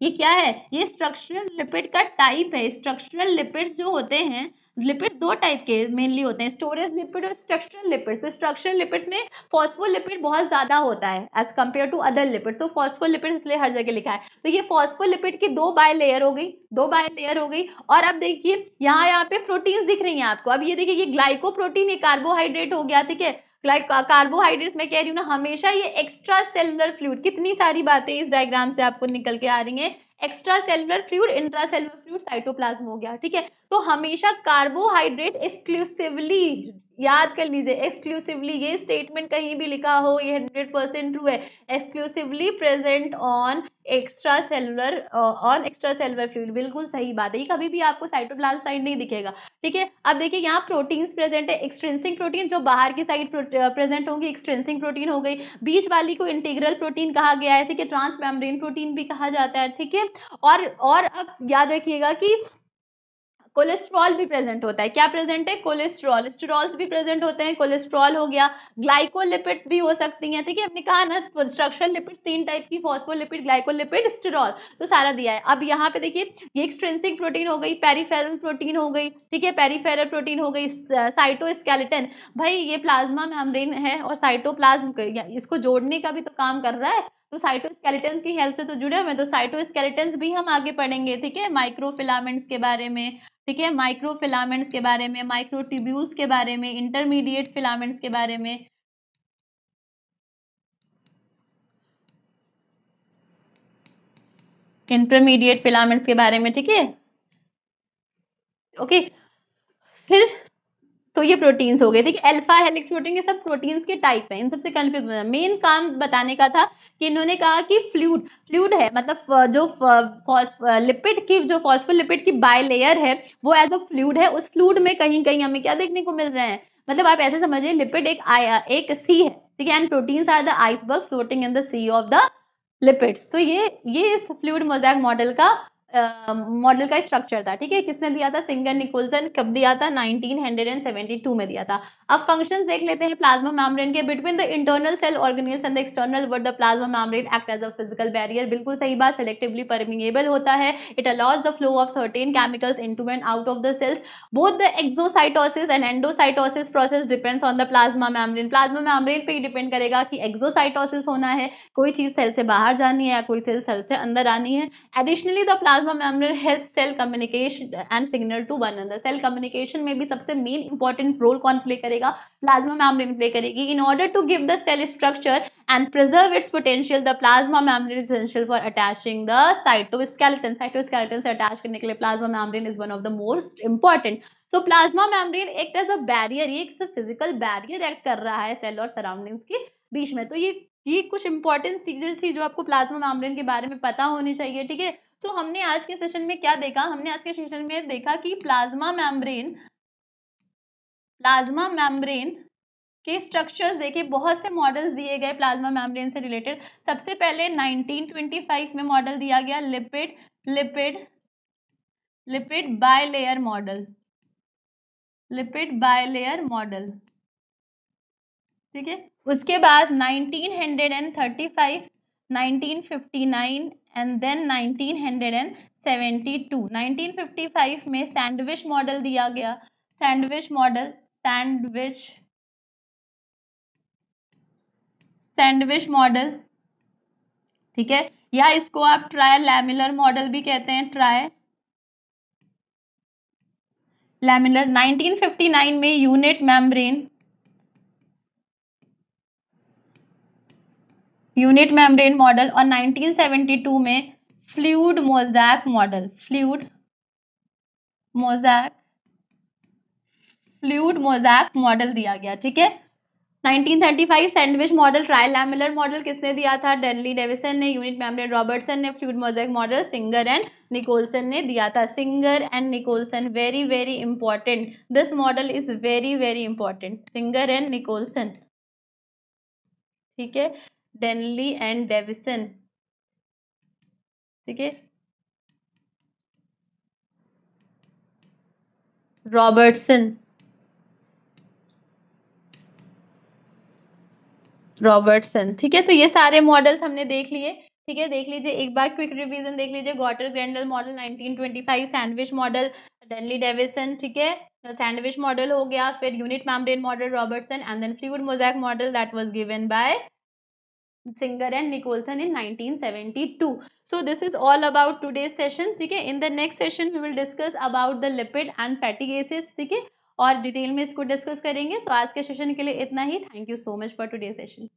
ये क्या है, ये स्ट्रक्चरल लिपिड का टाइप है। स्ट्रक्चरल लिपिड्स जो होते हैं, लिपिड्स दो टाइप के मेनली होते हैं, स्टोरेज लिपिड और स्ट्रक्चरल लिपिड्स। तो स्ट्रक्चरल लिपिड्स में फॉस्फोलिपिड बहुत ज्यादा होता है as compare to other lipid, तो फॉस्फोलिपिड इसलिए हर जगह लिखा है। तो ये फॉस्फोलिपिड की दो बाय लेयर हो गई, दो बाय लेयर हो गई। और अब देखिए यहाँ पे प्रोटीन्स दिख रही हैं आपको। अब ये देखिए, ये ग्लाइकोप्रोटीन, ये कार्बोहाइड्रेट हो गया, ठीक है, कार्बोहाइड्रेट्स में कह रही हूँ ना, हमेशा ये एक्स्ट्रा सेलुलर फ्लूइड, कितनी सारी बातें इस डायग्राम से आपको निकल के आ रही हैं। Extra cellular fluid, intra cellular fluid, cytoplasm हो गया, ठीक है। तो हमेशा कार्बोहाइड्रेट एक्सक्लूसिवली, याद कर लीजिए, एक्सक्लूसिवली, ये स्टेटमेंट कहीं भी लिखा हो ये 100% ट्रू है, exclusively present on extra cellular fluid, बिल्कुल सही बात है, ये कभी भी आपको साइटोप्लाज्म साइड नहीं दिखेगा, ठीक है। अब देखिए यहाँ प्रोटीन्स प्रेजेंट है, एक्सट्रिंसिक प्रोटीन जो बाहर की साइड प्रेजेंट होंगी, एक्सट्रिंसिक प्रोटीन हो गई, बीच वाली को इंटीग्रल प्रोटीन कहा गया है, ठीक है, ट्रांस मेम्ब्रेन प्रोटीन भी कहा जाता है, ठीक है। और अब याद रखिएगा कि कोलेस्ट्रॉल भी प्रेजेंट होता है, क्या प्रेजेंट है, कोलेस्ट्रॉल, स्टेरॉल्स भी प्रेजेंट होते हैं, कोलेस्ट्रॉल हो गया, ग्लाइकोलिपिड्स भी हो सकती हैं, ठीक है, हमने कहा ना स्ट्रक्चरल लिपिड्स तीन टाइप की, फॉस्फोलिपिड, ग्लाइकोलिपिड, स्टेरॉल, तो सारा दिया है। अब यहाँ पे देखिए, ये एक्सट्रिंसिक प्रोटीन हो गई, पेरिफेरल प्रोटीन हो गई, ठीक है, पेरिफेरल प्रोटीन हो गई, साइटोस्केलेटन, भाई ये प्लाज्मा मेम्ब्रेन है और साइटोप्लाज्म, इसको जोड़ने का भी तो काम कर रहा है, तो साइटोस्केलेटन की हेल्प से तो जुड़े हुए हैं, तो साइटोस्केलेटन्स भी हम आगे पढ़ेंगे, ठीक है, माइक्रोफिलामेंट्स के बारे में, ठीक है, माइक्रोफिलामेंट्स के बारे में, माइक्रोट्यूब्यूल्स के बारे में, इंटरमीडिएट फिलामेंट्स के बारे में, इंटरमीडिएट फिलामेंट्स के बारे में, ठीक है, ओके। फिर तो ये प्रोटीन्स हो गए, ठीक है, अल्फा हेलिक्स प्रोटीन, ये सब प्रोटीन्स के टाइप हैं, इन सबसे कंफ्यूज होना। मेन काम बताने का था कि इन्होंने कहा कि फ्लूइड है, मतलब जो लिपिड की, जो फॉस्फोलिपिड की बाय लेयर है वो एज अ फ्लूइड है, उस फ्लूइड में कहीं कहीं हमें क्या देखने को मिल रहे हैं, मतलब आप ऐसे समझिए, लिपिड एक सी है, ठीक है, and proteins are the icebergs floating in the sea of the lipids. तो ये इस फ्लूइड मोज़ेक मॉडल का स्ट्रक्चर था, ठीक है, किसने दिया था, सिंगर निकोलसन, कब दिया था, 1972 में दिया था। अब फंक्शंस देख लेते हैं प्लाज्मा मेम्ब्रेन के, between the internal cell organelles and the external world the plasma membrane act as a physical barrier, बिल्कुल सही बात, सेलेक्टिवली परमिएबल होता है, it allows the flow of certain chemicals into and out of the cells, both the exocytosis and endocytosis process depends on the plasma membrane, plasma membrane पे ही depend करेगा कि exocytosis होना है, कोई चीज सेल से बाहर जानी है या कोई सेल से अंदर आनी है। Additionally the plasma membrane help cell communication and signal to one another, cell communication में भी सबसे मेन इंपॉर्टेंट रोल कौन प्ले करेगा, प्लाज्मा मेम्ब्रेन प्ले करेगी। In order to give the cell structure and preserve its potential, the plasma membrane is essential for attaching the cytoskeleton से attach करने के लिए plasma membrane is one of the most important. So plasma membrane act as a barrier, ये एक physical barrier act कर रहा है cell और सराउंडिंग्स के बीच में। तो ये कुछ इंपॉर्टेंट चीजें थी जो आपको प्लाज्मा मेम्ब्रेन के बारे में पता होनी चाहिए, ठीक है। तो हमने आज के सेशन में क्या देखा, हमने आज के सेशन में देखा कि प्लाज्मा मेम्ब्रेन के स्ट्रक्चर्स देखे, बहुत से मॉडल्स दिए गए प्लाज्मा मेम्ब्रेन से रिलेटेड। सबसे पहले 1925 में मॉडल दिया गया लिपिड बायलेयर मॉडल, ठीक है। उसके बाद 1935, 1959 एंड देन 1972। 1955 में सैंडविच मॉडल दिया गया, सैंडविच मॉडल, ठीक है, या इसको आप ट्राई लैमिलर मॉडल भी कहते हैं, ट्राई लैमिलर। 1959 में यूनिट मेम्ब्रेन मॉडल और 1972 में फ्लूइड मोज़ेक मॉडल दिया गया, ठीक है। 1935 सैंडविच मॉडल, ट्राइलैमिलर मॉडल किसने दिया था, डेनली डेविसन ने, यूनिट मेम्ब्रेन रॉबर्टसन ने, fluid mosaic model Singer and Nicolson ने दिया था, Singer and Nicolson, very very important, this model is very very important, Singer and Nicolson, ठीक है। डेनली एंड डेविसन, ठीक है, रॉबर्टसन, रॉबर्टसन, ठीक है। तो ये सारे मॉडल्स हमने देख लिए, ठीक है। देख लीजिए एक बार, क्विक रिवीजन देख लीजिए। Gorter Grendel model 1925, sandwich model Danielli Davson, ठीक है, सैंडविच मॉडल हो गया, फिर unit membrane model Robertson, and then fluid mosaic model that was given by Singer and Nicholson in 1972. So this is all about today's session, ठीक है। In the next session we will discuss about the lipid and fatty acids, ठीक है, और detail में इसको discuss करेंगे। So आज के सेशन के लिए इतना ही। Thank you so much for today session.